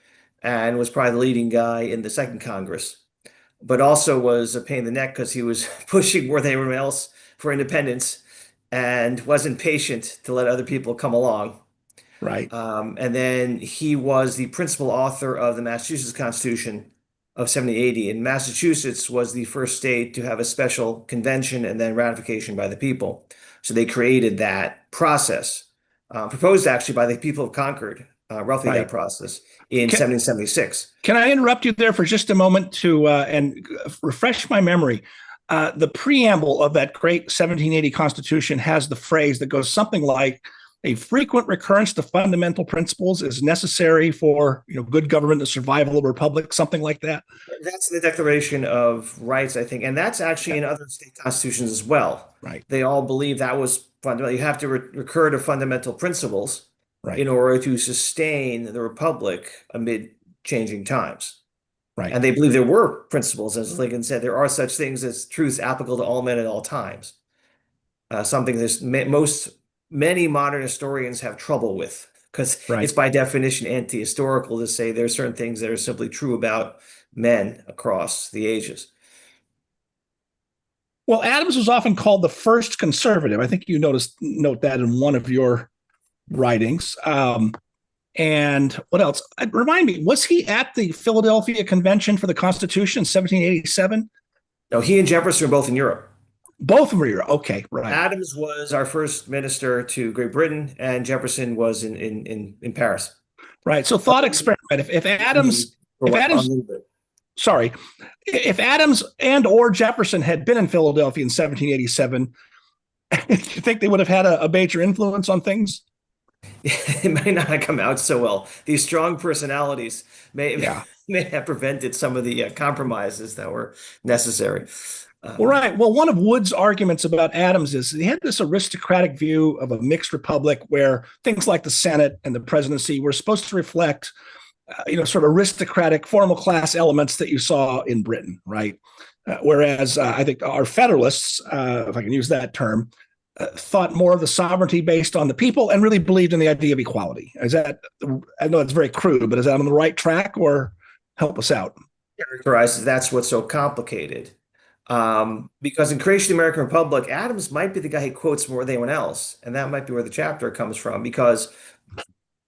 and was probably the leading guy in the second Congress, but also was a pain in the neck because he was pushing more than everyone else for independence and wasn't patient to let other people come along. Right. And then he was the principal author of the Massachusetts Constitution of 1780. And Massachusetts was the first state to have a special convention and then ratification by the people. So they created that process, proposed actually by the people of Concord, roughly right. That process in 1776. Can I interrupt you there for just a moment to and refresh my memory? The preamble of that great 1780 Constitution has the phrase that goes something like, a frequent recurrence to fundamental principles is necessary for good government and survival of a republic, something like that. That's the Declaration of Rights, I think. And that's actually in other state constitutions as well. Right. They all believe that was fundamental. You have to recur to fundamental principles right. in order to sustain the republic amid changing times. Right. And they believe there were principles, as Lincoln said, there are such things as truths applicable to all men at all times. Something that many modern historians have trouble with, because right. it's by definition anti-historical to say there's certain things that are simply true about men across the ages. Well, Adams was often called the first conservative. I think you note that in one of your writings. And what else? Remind me, was he at the Philadelphia Convention for the Constitution in 1787? No, he and Jefferson were both in Europe. Both of them were okay, right. Adams was our first minister to Great Britain, and Jefferson was in Paris. Right. So thought experiment. If Adams and or Jefferson had been in Philadelphia in 1787, you think they would have had a major influence on things? it might not have come out so well. These strong personalities may Yeah. may have prevented some of the compromises that were necessary. Well, Um, right. Well, one of Wood's arguments about Adams is he had this aristocratic view of a mixed republic where things like the Senate and the presidency were supposed to reflect, sort of aristocratic formal class elements that you saw in Britain, right? Whereas I think our Federalists, if I can use that term, thought more of the sovereignty based on the people and really believed in the idea of equality. Is that, I know it's very crude, but is that on the right track, or help us out? Characterizes that's what's so complicated. Because in Creation of the American Republic, Adams might be the guy he quotes more than anyone else, and that might be where the chapter comes from because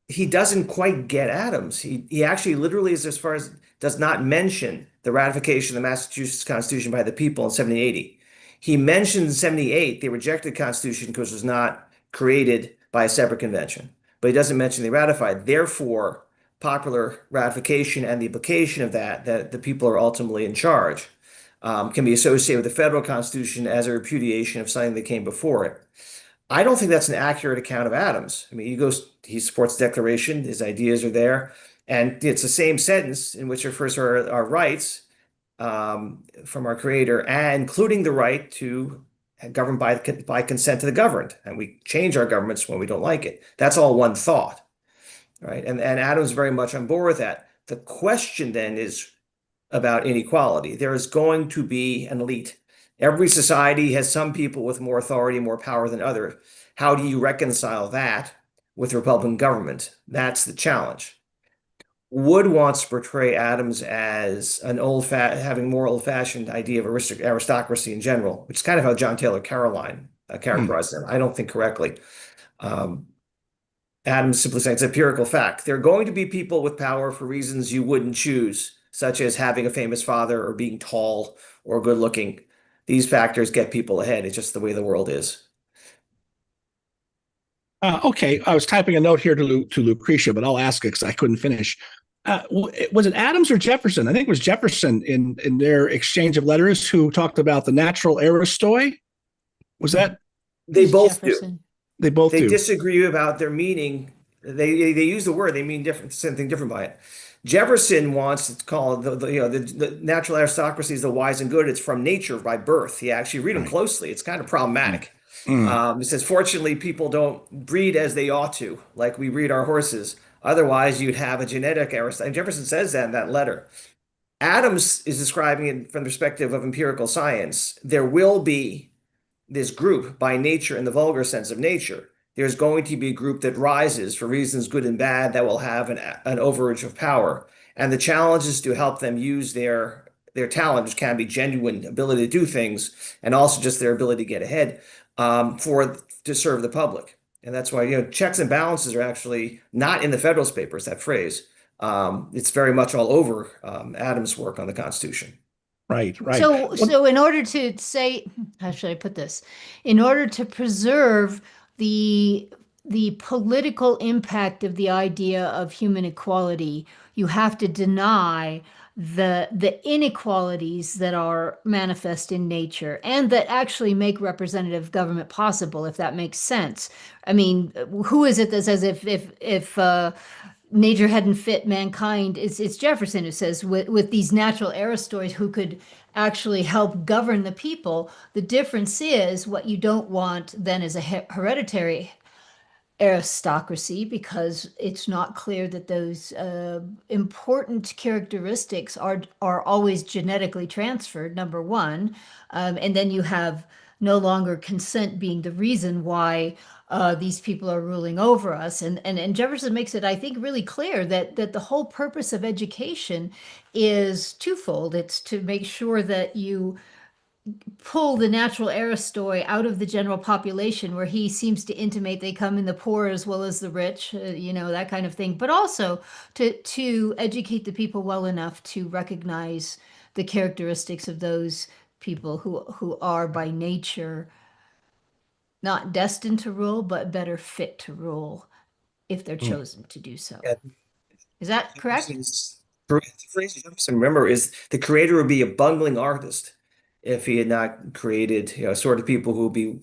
he doesn't quite get Adams. He actually literally is as far as does not mention the ratification of the Massachusetts Constitution by the people in 1780. He mentions in 78 they rejected the Constitution because it was not created by a separate convention, but he doesn't mention they ratified. Therefore, popular ratification and the implication of that the people are ultimately in charge, can be associated with the federal Constitution as a repudiation of something that came before it. I don't think that's an accurate account of Adams. I mean, he supports the Declaration, his ideas are there, and it's the same sentence in which refers to our rights from our Creator, and including the right to govern by consent to the governed, and we change our governments when we don't like it. That's all one thought, right? And Adams very much on board with that. The question then is about inequality. There is going to be an elite. Every society has some people with more authority, more power than others. How do you reconcile that with Republican government? That's the challenge. Wood wants to portray Adams as an having more old-fashioned idea of aristocracy in general, which is kind of how John Taylor Caroline characterized him. I don't think correctly. Um, Adams simply saying it's empirical fact. There are going to be people with power for reasons you wouldn't choose, such as having a famous father or being tall or good looking. These factors get people ahead. It's just the way the world is. Okay, I was typing a note here to Lucretia, but I'll ask it because I couldn't finish. Was it Adams or Jefferson? I think it was Jefferson in their exchange of letters who talked about the natural Aristoi. Was that? They It's both do. Jefferson. They both They do. disagree about their meaning. They use the word, they mean different, something different by it. Jefferson wants to call the natural aristocracy is the wise and good. It's from nature by birth. You actually read them Right. closely. It's kind of problematic. Mm. It says, fortunately, people don't breed as they ought to, like we breed our horses. Otherwise, you'd have a genetic aristocracy. Jefferson says that in that letter. Adams is describing it from the perspective of empirical science. There will be this group by nature in the vulgar sense of nature. There's going to be a group that rises for reasons good and bad that will have an overage of power. And the challenge is to help them use their talent, which can be genuine ability to do things, and also just their ability to get ahead to serve the public. And that's why, checks and balances are actually not in the Federalist Papers, that phrase. It's very much all over Adams' work on the Constitution. Right, right. So in order to say, how should I put this? In order to preserve the the political impact of the idea of human equality, you have to deny the inequalities that are manifest in nature and that actually make representative government possible, if that makes sense. I mean, who is it that says if nature hadn't fit mankind? It's Jefferson who says with these natural Aristoids who could actually help govern the people. The difference is what you don't want then is a hereditary aristocracy, because it's not clear that those important characteristics are always genetically transferred, number one. And then you have no longer consent being the reason why these people are ruling over us. And Jefferson makes it, I think, really clear that the whole purpose of education is twofold. It's to make sure that you pull the natural Aristoi out of the general population, where he seems to intimate they come in the poor as well as the rich, that kind of thing, but also to educate the people well enough to recognize the characteristics of those people who are by nature not destined to rule, but better fit to rule if they're chosen to do so. Yeah. Is that correct? The phrase Jefferson, remember, is the creator would be a bungling artist if he had not created, sort of people who would be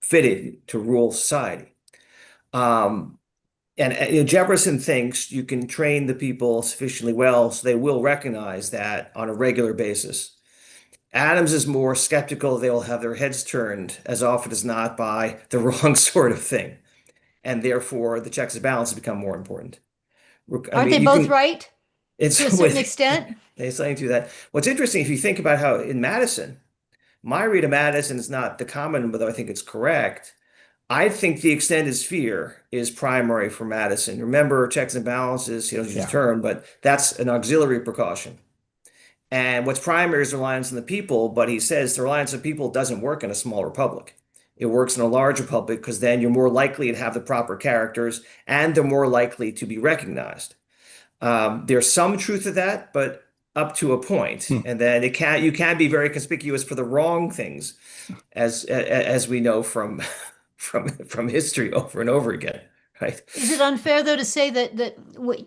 fitted to rule society. And Jefferson thinks you can train the people sufficiently well so they will recognize that on a regular basis. Adams is more skeptical they will have their heads turned as often as not by the wrong sort of thing. And therefore, the checks and balances become more important. I Aren't they mean, you both can, right it's to a certain with, extent? there's something to that. What's interesting, if you think about how in Madison, my read of Madison is not the common, but I think it's correct. I think the extended sphere is primary for Madison. Remember, checks and balances, use the Yeah. term, but that's an auxiliary precaution. And what's primary is reliance on the people, but he says the reliance on people doesn't work in a small republic. It works in a large republic because then you're more likely to have the proper characters and they're more likely to be recognized. There's some truth to that, but up to a point. Hmm. And then you can be very conspicuous for the wrong things, as we know from from history over and over again, right? Is it unfair, though, to say that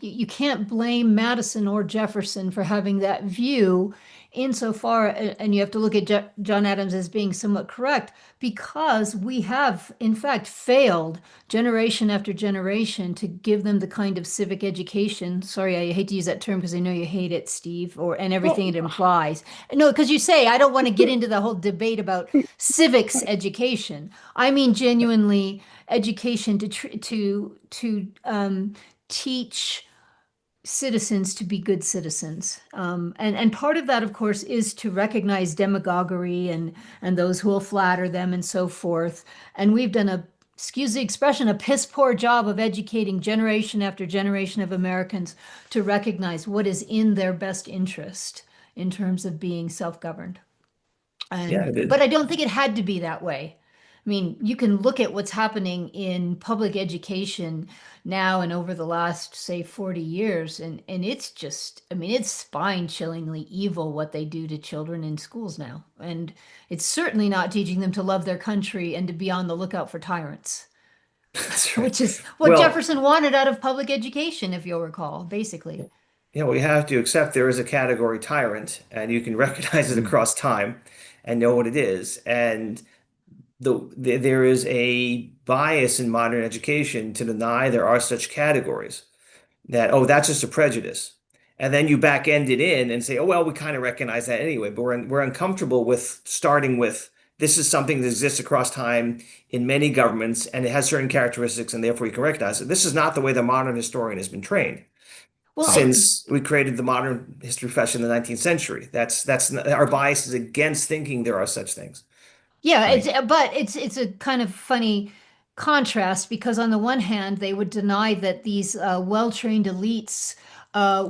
you can't blame Madison or Jefferson for having that view, insofar, and you have to look at John Adams as being somewhat correct, because we have, in fact, failed generation after generation to give them the kind of civic education. Sorry, I hate to use that term because I know you hate it, Steve, and everything it implies. No, because you say I don't want to get into the whole debate about civics education. I mean, genuinely education to teach citizens to be good citizens. And part of that, of course, is to recognize demagoguery and those who will flatter them and so forth. And we've done excuse the expression, a piss poor job of educating generation after generation of Americans to recognize what is in their best interest in terms of being self-governed. Yeah, But I don't think it had to be that way. I mean, you can look at what's happening in public education now and over the last, say, 40 years, and it's just, I mean, it's spine-chillingly evil what they do to children in schools now. And it's certainly not teaching them to love their country and to be on the lookout for tyrants, that's right. which is what Well, Jefferson wanted out of public education, if you'll recall, basically. we have to accept there is a category tyrant, and you can recognize it Hmm. across time and know what it is. And there is a bias in modern education to deny there are such categories that, oh, that's just a prejudice. And then you back end it in and say, oh, well, we kind of recognize that anyway, but we're uncomfortable with starting with this is something that exists across time in many governments and it has certain characteristics and therefore you can recognize it. This is not the way the modern historian has been trained Well, since we created the modern history profession in the 19th century. That's our bias is against thinking there are such things. yeah, Right. it's a kind of funny contrast because on the one hand, they would deny that these well-trained elites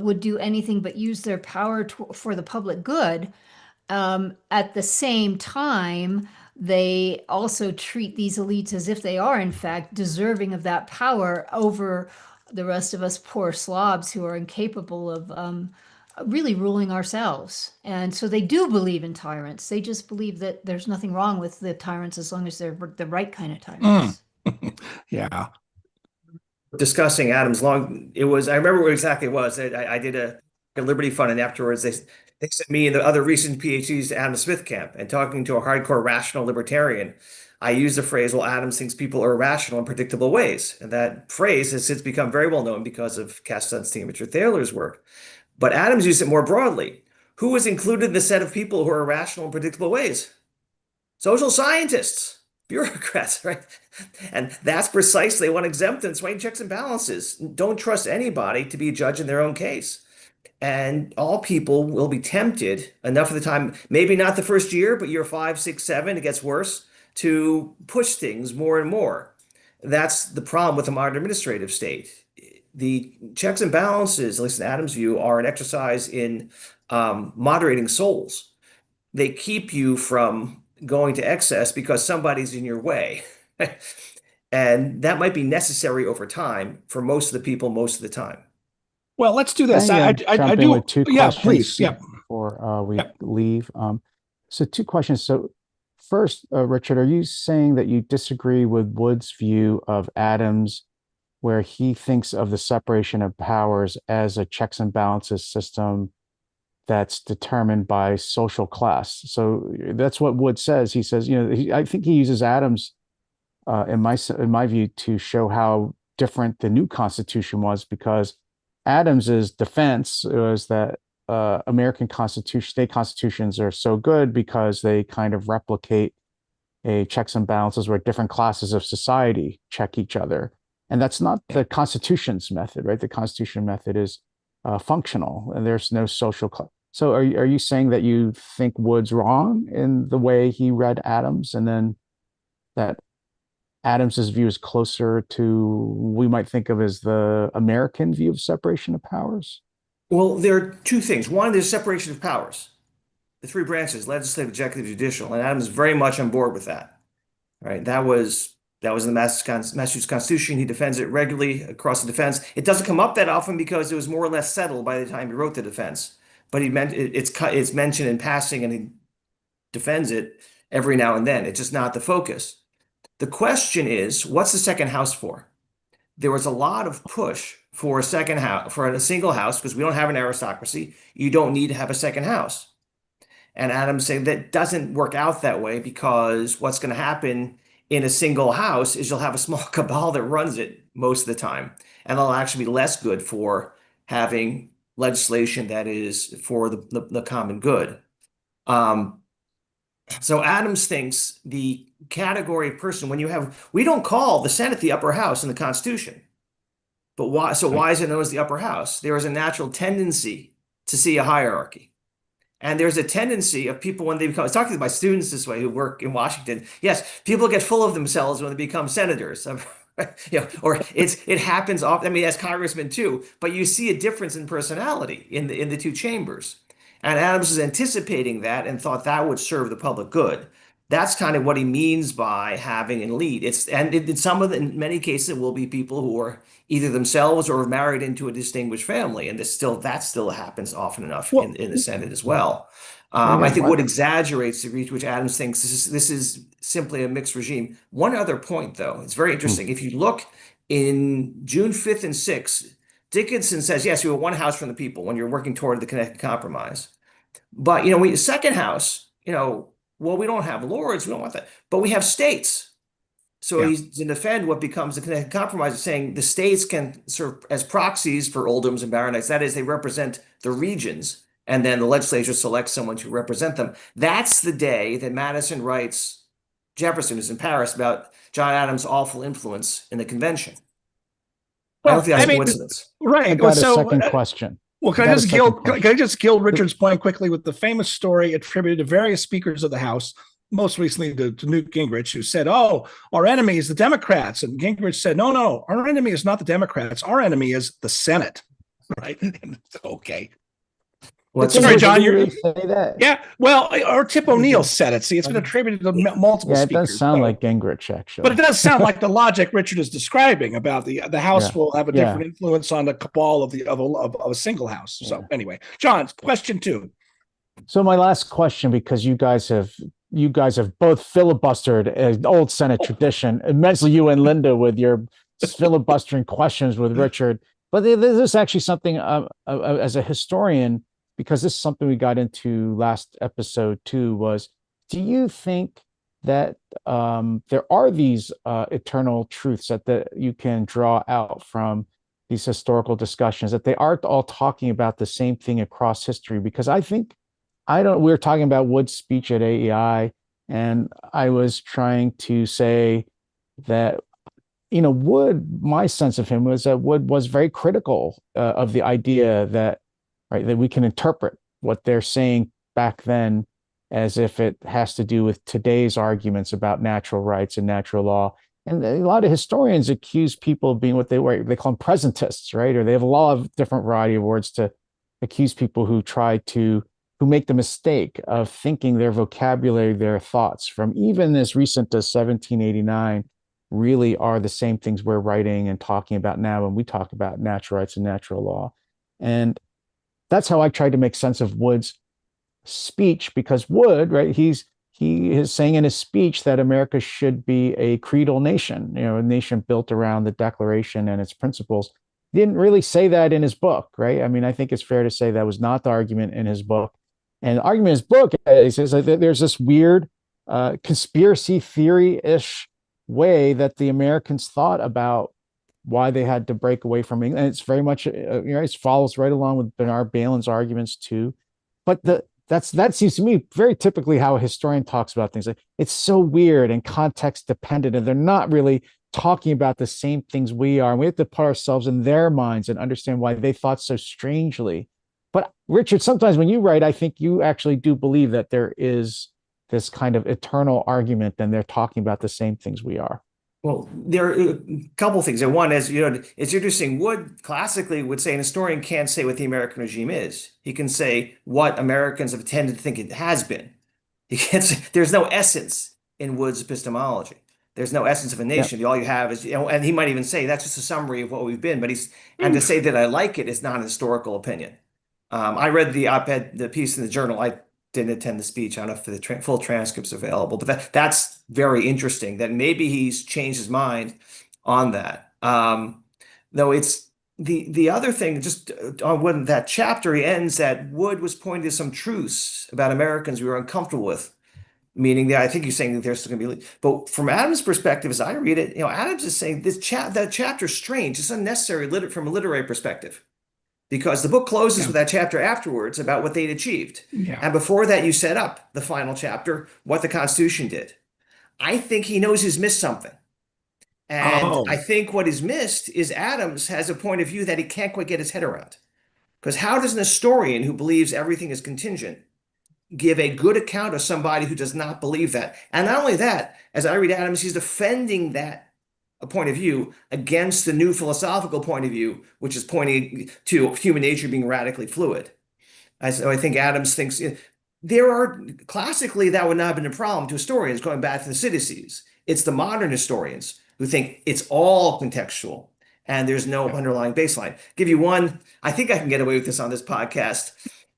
would do anything but use their power for the public good. At the same time, they also treat these elites as if they are, in fact, deserving of that power over the rest of us poor slobs who are incapable of really ruling ourselves. And so they do believe in tyrants. They just believe that there's nothing wrong with the tyrants as long as they're the right kind of tyrants. Yeah. Discussing Adams long. It was, I remember what exactly it was. I did a Liberty Fund, and afterwards they sent me and the other recent PhDs to Adam Smith camp. And talking to a hardcore rational libertarian, I used the phrase, well, Adams thinks people are irrational in predictable ways. And that phrase has since become very well known because of Cass Sunstein and Richard Thaler's work. But Adams used it more broadly. Who was included in the set of people who are irrational in predictable ways? Social scientists, bureaucrats, right? And that's precisely what exempt and swaying checks and balances. Don't trust anybody to be a judge in their own case. And all people will be tempted enough of the time, maybe not the first year, but year 5, 6, 7, it gets worse, to push things more and more. That's the problem with the modern administrative state. The checks and balances, at least in Adams' view, are an exercise in moderating souls. They keep you from going to excess because somebody's in your way. And that might be necessary over time for most of the people most of the time. Well, let's do this. Can I, I jump in do. with two Yeah, questions please. Yeah. before we Yeah. leave? So two questions. So first, Richard, are you saying that you disagree with Wood's view of Adams, where he thinks of the separation of powers as a checks and balances system that's determined by social class? So that's what Wood says. He says, I think he uses Adams in my view to show how different the new Constitution was, because Adams's defense was that American Constitution, state constitutions are so good because they kind of replicate a checks and balances where different classes of society check each other. And that's not the Constitution's method, right? The Constitution method is functional, and there's no social. So are you saying that you think Wood's wrong in the way he read Adams, and then that Adams's view is closer to we might think of as the American view of separation of powers? Well, there are two things. One, there's separation of powers, the three branches, legislative, executive, judicial, and Adams is very much on board with that. Right? That was in the Massachusetts Constitution. He defends it regularly across the defense. It doesn't come up that often because it was more or less settled by the time he wrote the defense. But it's mentioned in passing, and he defends it every now and then. It's just not the focus. The question is, what's the second house for? There was a lot of push for a second house, for a single house, because we don't have an aristocracy. You don't need to have a second house. And Adams saying that doesn't work out that way, because what's going to happen in a single house is you'll have a small cabal that runs it most of the time. And it'll actually be less good for having legislation that is for the common good. So Adams thinks the category of person, we don't call the Senate the upper house in the Constitution. But why? So why is it known as the upper house? There is a natural tendency to see a hierarchy. And there's a tendency of people when they become, I was talking to my students this way who work in Washington. Yes, people get full of themselves when they become senators. Or it happens often. I mean, as congressmen too. But you see a difference in personality in the two chambers. And Adams is anticipating that and thought that would serve the public good. That's kind of what he means by having a lead. In many cases, it will be people who are either themselves or married into a distinguished family, and that still happens often enough in the Senate as well. I think Wood exaggerates the degree to which Adams thinks this is simply a mixed regime. One other point, though, it's very interesting. If you look in June 5th and 6th, Dickinson says, yes, you have one house from the people when you're working toward the Connecticut Compromise. But, second house, well, we don't have lords, we don't want that, but we have states. So he's to defend what becomes the Connecticut Compromise, saying the states can serve as proxies for earldoms and baronies. That is, they represent the regions, and then the legislature selects someone to represent them. That's the day that Madison writes Jefferson, who's in Paris, about John Adams' awful influence in the convention. Well, I don't think that's a coincidence. Right. I got a second question. Well, can I just gild Richard's point quickly with the famous story attributed to various speakers of the House, most recently to Newt Gingrich, who said, "Oh, our enemy is the Democrats," and Gingrich said, "No, our enemy is not the Democrats. Our enemy is the Senate." Right? Okay. Well, sorry, John. Really say that? Yeah. Well, or Tip O'Neill said it. See, it's been attributed to multiple Yeah, it speakers. does sound like Gingrich, actually. But it does sound like the logic Richard is describing about the House will have a different influence on the cabal of a single house. So anyway, John, question 2. So my last question, because you guys have both filibustered an old Senate tradition, immensely, you and Linda with your filibustering questions with Richard. But this is actually something as a historian, because this is something we got into last episode too, was, do you think that there are these eternal truths that you can draw out from these historical discussions, that they aren't all talking about the same thing across history? Because we were talking about Wood's speech at AEI, and I was trying to say that, Wood, my sense of him was that Wood was very critical of the idea that we can interpret what they're saying back then as if it has to do with today's arguments about natural rights and natural law. And a lot of historians accuse people of being what they call them presentists, right? Or they have a lot of different variety of words to accuse people who make the mistake of thinking their vocabulary, their thoughts from even as recent as 1789 really are the same things we're writing and talking about now when we talk about natural rights and natural law. And that's how I tried to make sense of Wood's speech, because Wood, right, he is saying in his speech that America should be a creedal nation, a nation built around the Declaration and its principles. He didn't really say that in his book, right? I mean, I think it's fair to say that was not the argument in his book. And the argument in his book is that there's this weird conspiracy theory-ish way that the Americans thought about why they had to break away from England. And it's very much, it follows right along with Bernard Bailyn's arguments too. But that seems to me very typically how a historian talks about things. Like, it's so weird and context dependent, and they're not really talking about the same things we are. And we have to put ourselves in their minds and understand why they thought so strangely. But Richard, sometimes when you write, I think you actually do believe that there is this kind of eternal argument and they're talking about the same things we are. Well, there are a couple things. And one is, it's interesting. Wood classically would say an historian can't say what the American regime is. He can say what Americans have tended to think it has been. He can't say, there's no essence in Wood's epistemology. There's no essence of a nation. Yeah. All you have is, and he might even say that's just a summary of what we've been. But and to say that I like it is not a historical opinion. I read the op-ed, the piece in the Journal. I didn't attend the speech. I don't know if the full transcript's available, but that's very interesting that maybe he's changed his mind on that. Though it's the other thing, just on when that chapter, he ends that Wood was pointing to some truths about Americans we were uncomfortable with, meaning that I think he's saying that there's still going to be, but from Adams' perspective, as I read it, Adams is saying that chapter's strange. It's unnecessary from a literary perspective. Because the book closes with that chapter afterwards about what they'd achieved. Yeah. And before that, you set up the final chapter, what the Constitution did. I think he knows he's missed something. And I think what is missed is Adams has a point of view that he can't quite get his head around. Because how does an historian who believes everything is contingent give a good account of somebody who does not believe that? And not only that, as I read Adams, he's defending that a point of view against the new philosophical point of view, which is pointing to human nature being radically fluid. So I think Adams thinks classically that would not have been a problem to historians going back to the Siddices. It's the modern historians who think it's all contextual and there's no underlying baseline. Give you one, I think I can get away with this on this podcast.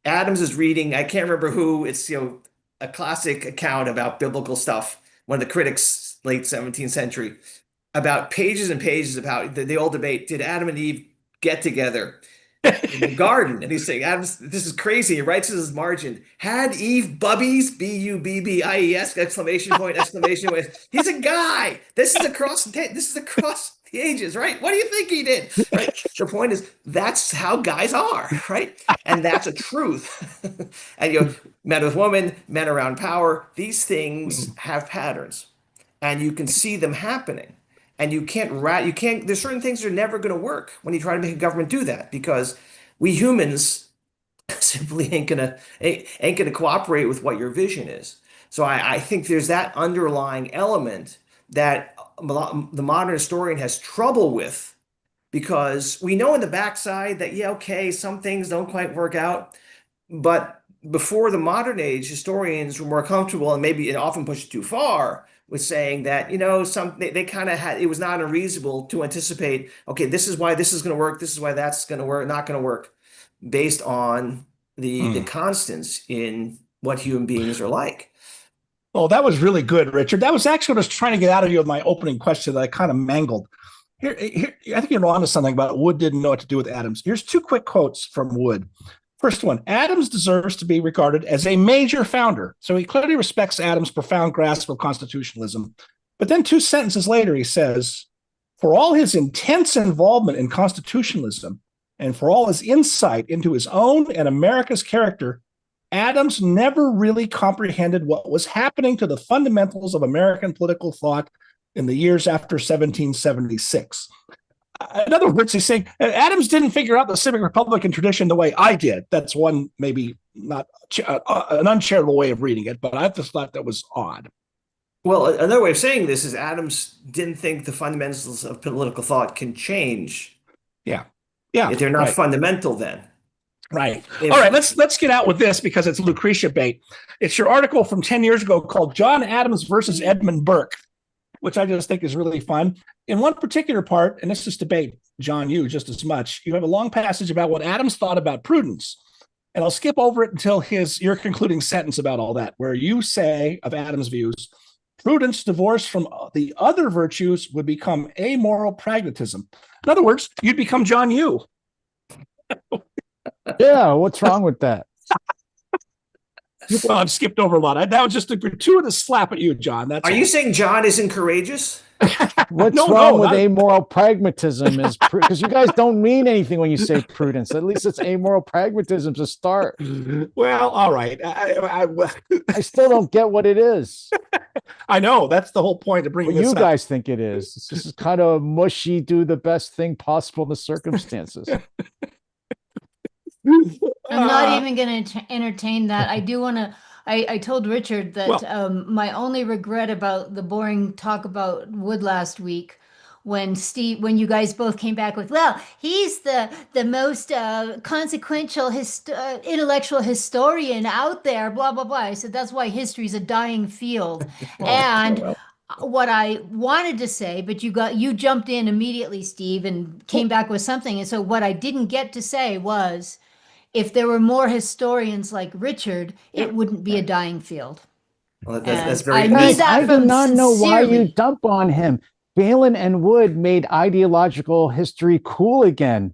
Adams is reading, I can't remember who, it's a classic account about biblical stuff, one of the critics, late 17th century, about pages and pages about the old debate. Did Adam and Eve get together in the garden? And he's saying, Adams, this is crazy. He writes in his margin, had Eve bubbies, B-U-B-B-I-E-S, exclamation point, exclamation point. He's a guy. This is across the ages, right? What do you think he did? Right? The point is, that's how guys are, right? And that's a truth. And men with women, men around power, these things have patterns. And you can see them happening. And you can't, there's certain things that are never going to work when you try to make a government do that, because we humans simply ain't gonna cooperate with what your vision is. So I think there's that underlying element that the modern historian has trouble with, because we know in the backside that, some things don't quite work out. But before the modern age, historians were more comfortable, and maybe it often pushed too far, with saying that, they kind of had, it was not unreasonable to anticipate, okay, this is why this is going to work, this is why that's going to work, not going to work, based on the constants in what human beings are like. Oh, that was really good, Richard. That was actually what I was trying to get out of you with my opening question that I kind of mangled. Here, I think you're onto something about Wood didn't know what to do with Adams. Here's two quick quotes from Wood. First one, Adams deserves to be regarded as a major founder. So he clearly respects Adams' profound grasp of constitutionalism. But then 2 sentences later, he says, for all his intense involvement in constitutionalism and for all his insight into his own and America's character, Adams never really comprehended what was happening to the fundamentals of American political thought in the years after 1776. In other words, he's saying Adams didn't figure out the civic republican tradition the way I did. That's one, maybe not an uncharitable way of reading it, but I just thought that was odd. Well, another way of saying this is Adams didn't think the fundamentals of political thought can change. Yeah. If they're not fundamental then. Right. All right, let's get out with this because it's Lucretia bait. It's your article from 10 years ago called John Adams versus Edmund Burke, which I just think is really fun. In one particular part, and this is debate, John, you just as much, you have a long passage about what Adams thought about prudence. And I'll skip over it until your concluding sentence about all that, where you say of Adams' views, prudence divorced from the other virtues would become amoral pragmatism. In other words, you'd become John Yoo. Yeah, what's wrong with that? Well, I've skipped over a lot. That was just a gratuitous slap at you, John. Are you saying John isn't courageous? What's No, wrong no, with not- amoral pragmatism is because you guys don't mean anything when you say prudence. At least it's amoral pragmatism to start. Well, all right. I still don't get what it is. I know that's the whole point of bringing What this you up. guys think it is. This is kind of mushy, do the best thing possible in the circumstances. I'm not even going to entertain that. I do want to. I told Richard that Well- my only regret about the boring talk about Wood last week, when you guys both came back with, well, he's the most consequential intellectual historian out there, blah blah blah. I said that's why history's a dying field, and. well. What I wanted to say, but you jumped in immediately, Steve, and came back with something. And so what I didn't get to say was, if there were more historians like Richard, it wouldn't be a dying field. Well, And that's very I nice. mean that I do from not know why you sincerely. dump on him. Balin and Wood made ideological history cool again.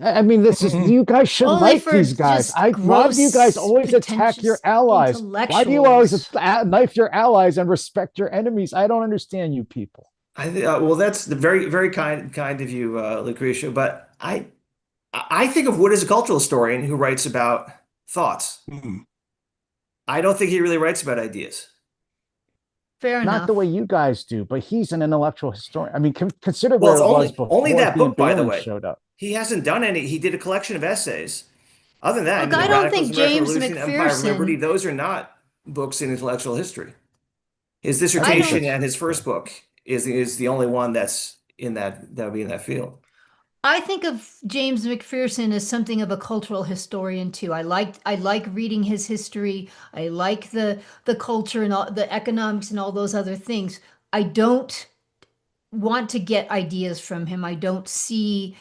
I mean, this is you guys should Only like for these guys. just Why do you guys gross, always attack your pretentious allies? Why do you always intellectuals. knife your allies and respect your enemies? I don't understand you people. Well, that's the very kind of you, Lucretia. But I think of Wood as a cultural historian who writes about thoughts. Mhm. I don't think he really writes about ideas. Fair Not enough. the way you guys do, but he's an intellectual historian. I mean, consider Well, where it's it was before only that he and book, by the Balin way. showed up. He hasn't done any. He did a collection of essays. Other than that, I Look, mean, I the don't Radicals, think American James Revolution, Empire of Liberty, McPherson. those are not books in intellectual history. His I think dissertation that's and his first book is the only one that's in that would be in that field. I think of James McPherson as something of a cultural historian too. I like reading his history. I like the culture and all the economics and all those other things. I don't want to get ideas from him. I don't see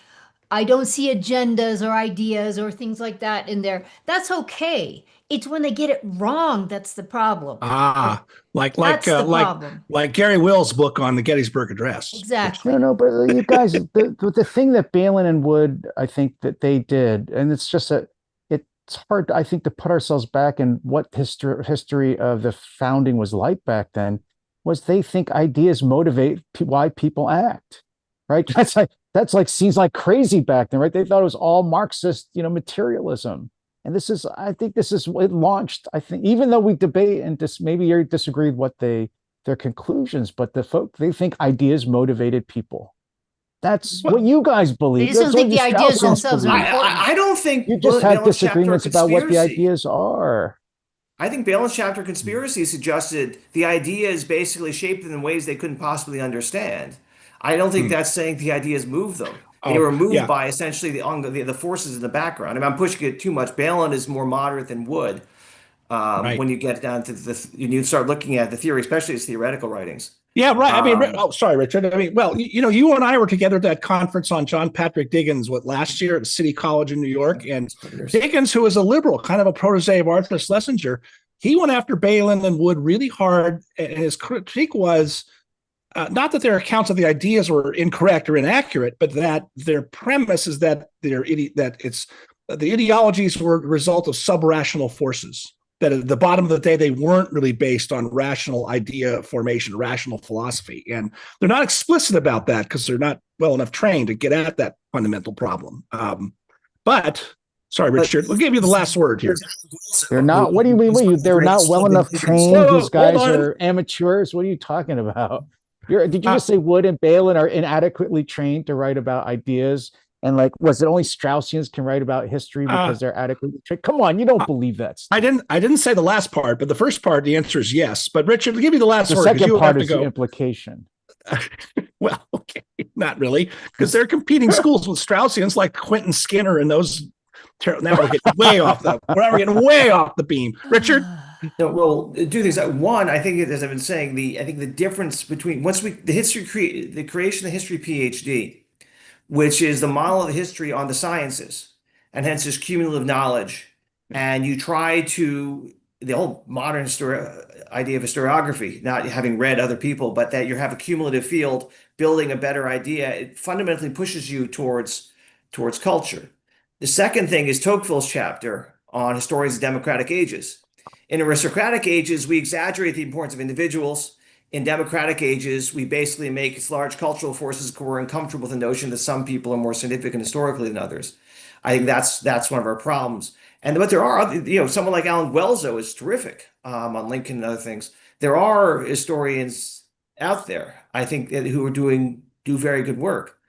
agendas or ideas or things like that in there. That's okay. It's when they get it wrong that's the problem. Ah, like That's the problem. like Gary Will's book on the Gettysburg Address. Exactly. No, but you guys, the thing that Balin and Wood, I think that they did, and it's just that it's hard, I think, to put ourselves back in what history of the founding was like back then, was they think ideas motivate why people act, right? That's like seems like crazy back then, right? They thought it was all Marxist, materialism. And I think it launched, I think, even though we debate and maybe you disagree with their conclusions, but they think ideas motivated people. That's Well, what you guys believe. They just don't That's what think the you ideas Straussians themselves are believe. important. I don't think You just have Balin's chapter disagreements about what the conspiracy. ideas are. I think Balin's chapter conspiracy suggested the ideas basically shaped them in ways they couldn't possibly understand. I don't think Hmm. that's saying the ideas moved them. They Oh, were moved yeah. by essentially the forces in the background. I mean, I'm pushing it too much. Balin is more moderate than Wood Right. when you get down to you start looking at the theory, especially his theoretical writings. Yeah, right. I mean, Um, sorry, Richard. I mean, well, you and I were together at that conference on John Patrick Dickens, last year at City College in New York. And Dickens, who is a liberal, kind of a protege of Arthur Schlesinger, he went after Balin and Wood really hard. And his critique was not that their accounts of the ideas were incorrect or inaccurate, but that their premise is that the ideologies were the result of subrational forces. That at the bottom of the day, they weren't really based on rational idea formation, rational philosophy. And they're not explicit about that because they're not well enough trained to get at that fundamental problem. But sorry, Richard, we'll give you the last word here. They're not. What do you mean? They're not well enough trained. Whoa, These guys hold on. are amateurs. What are you talking about? Did you just Uh, say Wood and Balin are inadequately trained to write about ideas? And was it only Straussians can write about history because they're adequately trained? Come on, you don't believe that stuff. I didn't say the last part, but the first part, the answer is yes. But Richard, I'll give you the last The word because second you part have to is the go. implication. Well, okay, not really, because they're competing schools with Straussians like Quentin Skinner and those. Now we're getting way off the beam. Richard, No, well, two things. One, I think, as I've been saying, I think the difference between the creation of the history PhD, which is the model of the history on the sciences, and hence is cumulative knowledge, and you try to the whole modern idea of historiography, not having read other people, but that you have a cumulative field building a better idea. It fundamentally pushes you towards culture. The second thing is Tocqueville's chapter on historians of democratic ages. In aristocratic ages, we exaggerate the importance of individuals. in democratic ages, we basically make large cultural forces because we're uncomfortable with the notion that some people are more significant historically than others. I think that's one of our problems. And but there are other, someone like Alan Guelzo is terrific on Lincoln and other things. There are historians out there, I think, who do very good work.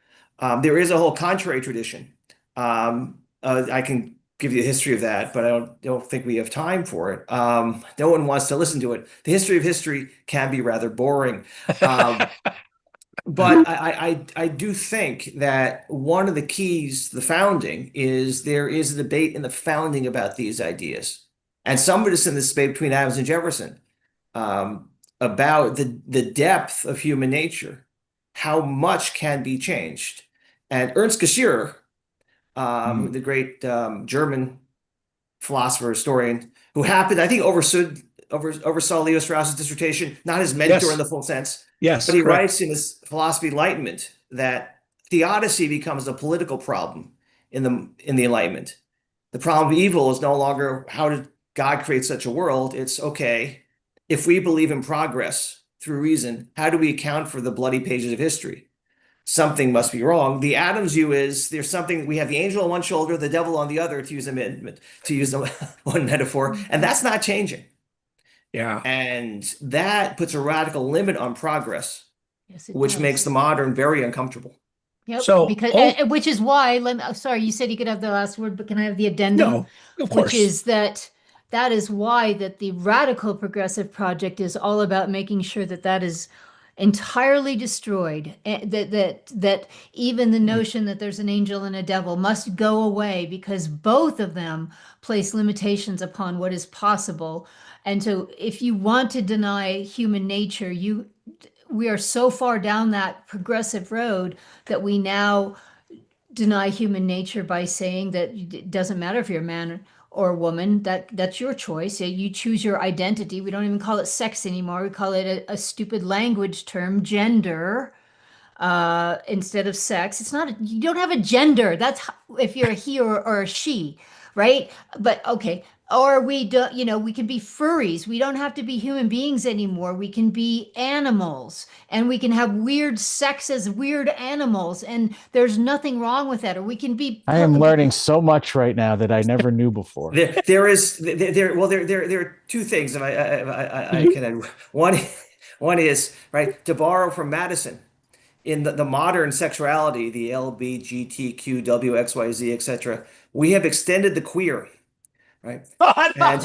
There is a whole contrary tradition. I can give you a history of that, but I don't think we have time for it. No one wants to listen to it. The history of history can be rather boring. But I do think that one of the keys to the founding is there is a debate in the founding about these ideas. And some of us in this debate between Adams and Jefferson about the depth of human nature, how much can be changed. And Ernst Geschirer, the great German philosopher, historian, who happened, I think, oversaw Leo Strauss's dissertation, not his mentor in the full sense. Yes, but he correct. writes in his Philosophy of Enlightenment that theodicy becomes a political problem in the Enlightenment. The problem of evil is no longer how did God create such a world? It's okay, if we believe in progress through reason, how do we account for the bloody pages of history? Something must be wrong. The Adams view is there's something, we have the angel on one shoulder, the devil on the other, to use one metaphor, and that's not changing. Yeah. And that puts a radical limit on progress, Yes, it which does. makes the modern very uncomfortable. Yep, So, which is why, sorry, you said you could have the last word, but can I have the addendum? No, of course. Which is that is why that the Radical Progressive Project is all about making sure that is entirely destroyed. That even the notion that there's an angel and a devil must go away, because both of them place limitations upon what is possible. And so if you want to deny human nature, we are so far down that progressive road that we now deny human nature by saying that it doesn't matter if you're a man or a woman, that's your choice. You choose your identity. We don't even call it sex anymore. We call it a stupid language term, gender, instead of sex. It's not, you don't have a gender. That's if you're a he or a she, right? But okay. Or we don't, we can be furries. We don't have to be human beings anymore. We can be animals, and we can have weird sex as weird animals, and there's nothing wrong with that. Or we can be. I am learning so much right now that I never knew before. There are two things, and I can add. One is, right, to borrow from Madison, in the modern sexuality, the LBGTQ, WXYZ, etc., we have extended the queer. Right. And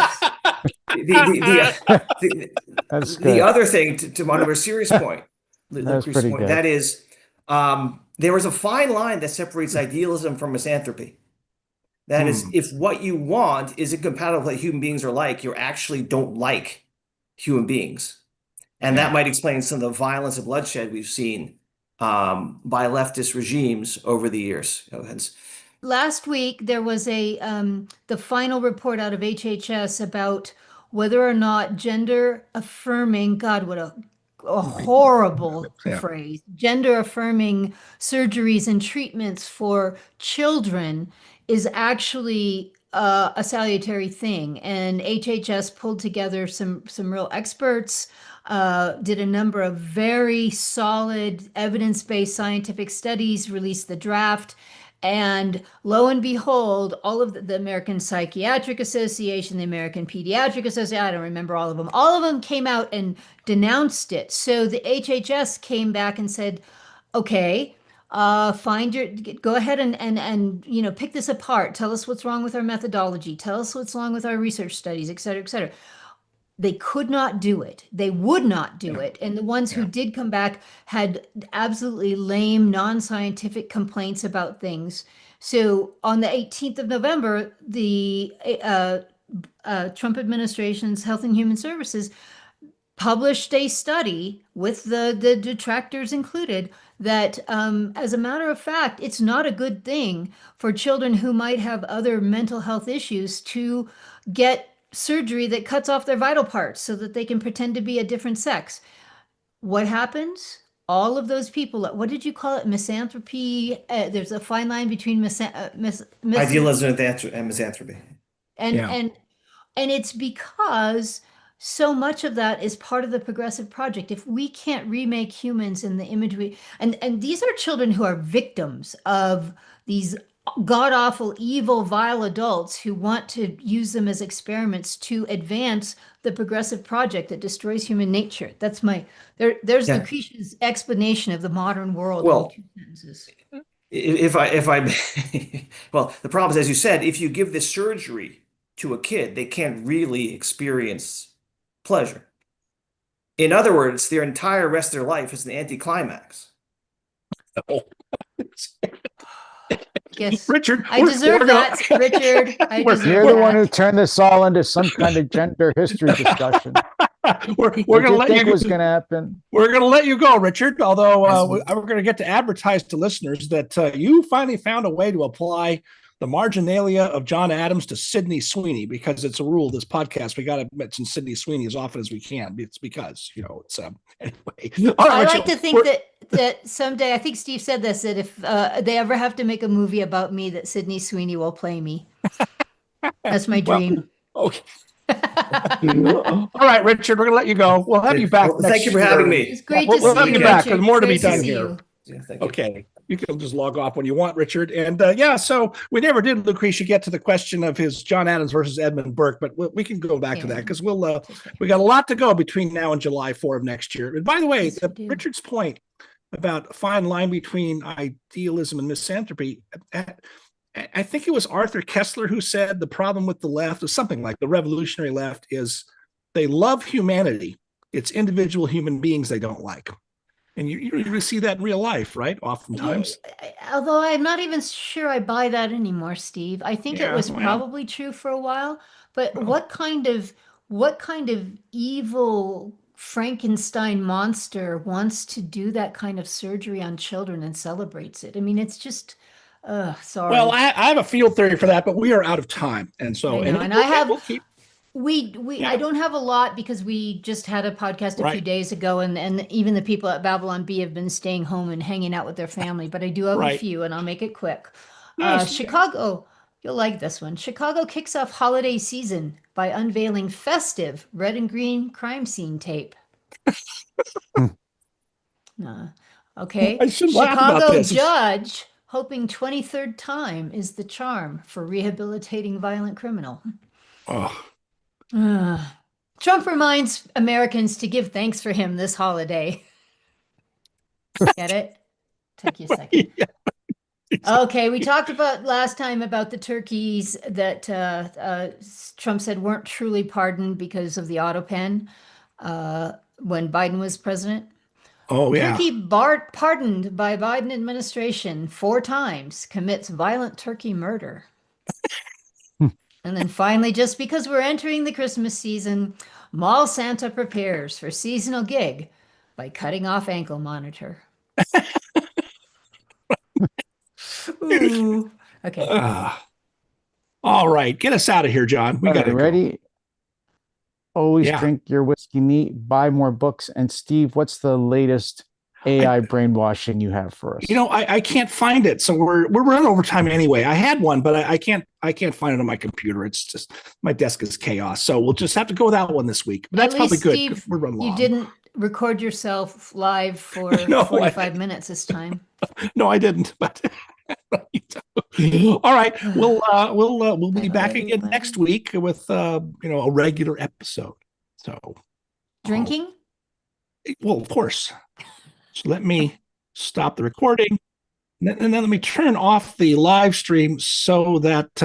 the other thing, to one more serious point, that is, there is a fine line that separates idealism from misanthropy. That is, if what you want is incompatible with what human beings are like, you actually don't like human beings. And that might explain some of the violence and bloodshed we've seen by leftist regimes over the years. Last week, there was the final report out of HHS about whether or not gender affirming, God, what a horrible phrase, gender affirming surgeries and treatments for children is actually a salutary thing. And HHS pulled together some real experts, did a number of very solid evidence-based scientific studies, released the draft. And lo and behold, all of the American Psychiatric Association, the American Pediatric Association, I don't remember all of them. All of them came out and denounced it. So the HHS came back and said, okay, go ahead and pick this apart. Tell us what's wrong with our methodology. Tell us what's wrong with our research studies, et cetera, et cetera. They could not do it. They would not do it. And the ones who did come back had absolutely lame, non-scientific complaints about things. So on the 18th of November, the Trump administration's Health and Human Services published a study with the detractors included that, as a matter of fact, it's not a good thing for children who might have other mental health issues to get surgery that cuts off their vital parts so that they can pretend to be a different sex. What happens? All of those people, what did you call it? Misanthropy. There's a fine line between idealism and misanthropy. And it's because so much of that is part of the progressive project. If we can't remake humans in the image and these are children who are victims of these god awful, evil, vile adults who want to use them as experiments to advance the progressive project that destroys human nature. That's there's Yeah. Lucretia's explanation of the modern world Well, in 2 sentences. if I well, the problem is, as you said, if you give this surgery to a kid, they can't really experience pleasure. In other words, their entire rest of their life is an anticlimax. Yes. Richard, I deserve that, Richard. I We're- deserve You're the one that. who turned this all into some kind of gender history discussion. we're What do gonna you let think you was going to happen? we're gonna let you go, Richard. Although Yes. we're gonna get to advertise to listeners that you finally found a way to apply the marginalia of John Adams to Sydney Sweeney, because it's a rule of this podcast. We got to mention Sydney Sweeney as often as we can. It's because, it's anyway. All right, I Richard, like to think we're- that someday, I think Steve said this, that if they ever have to make a movie about me, that Sydney Sweeney will play me. That's my Well, dream. okay. All right, Richard, we're gonna let you go. We'll have you back. Well, thank you for having me. It's great We'll to have see you you, back. Richard. There's more to be Great done see here. you. Yeah, thank you. Okay, you can just log off when you want, Richard. And so we never did, Lucretia, get to the question of his John Adams versus Edmund Burke, but we can go back to that because we got a lot to go between now and July 4 of next year. And by the way, Yes, we do. Richard's point about a fine line between idealism and misanthropy, I think it was Arthur Kessler who said the problem with the left is something like the revolutionary left is they love humanity. It's individual human beings they don't like. And you see that in real life, right? Oftentimes. Although I'm not even sure I buy that anymore, Steve. I think it Yeah, was well. probably true for a while, but Well. what kind of evil Frankenstein monster wants to do that kind of surgery on children and celebrates it? I mean, it's just sorry. Well, I have a field theory for that, but we are out of time. And so, I know, and I have- we'll keep, I don't have a lot because we just had a podcast a few Right. days ago, and even the people at Babylon Bee have been staying home and hanging out with their family. But I do have a Right. few, and I'll make it quick. Yes. Chicago, you'll like this one. Chicago kicks off holiday season by unveiling festive red and green crime scene tape. Okay. I should laugh about Chicago this. judge hoping 23rd time is the charm for rehabilitating violent criminal. oh, Trump reminds Americans to give thanks for him this holiday. Get it? Take you a second. yeah. Okay, we talked about last time about the turkeys that Trump said weren't truly pardoned because of the auto pen when Biden was president. Oh, yeah. Turkey pardoned by Biden administration 4 times commits violent turkey murder. And then finally, just because we're entering the Christmas season, Mall Santa prepares for seasonal gig by cutting off ankle monitor. Ooh. Okay. All right. Get us out of here, John. We All got to right, ready? Always Yeah. drink your whiskey neat, buy more books. And Steve, what's the latest AI brainwashing you have for us? I can't find it, so we're running over time anyway. I had one, but I can't find it on my computer. It's just my desk is chaos, so we'll just have to go with that one this week. But that's At probably least, good. Steve, We're running you long. didn't record yourself live for No, 45 minutes this time. No, I didn't. But all right, we'll be back again next week with a regular episode. So Drinking? well, of course. So let me stop the recording, and then let me turn off the live stream so that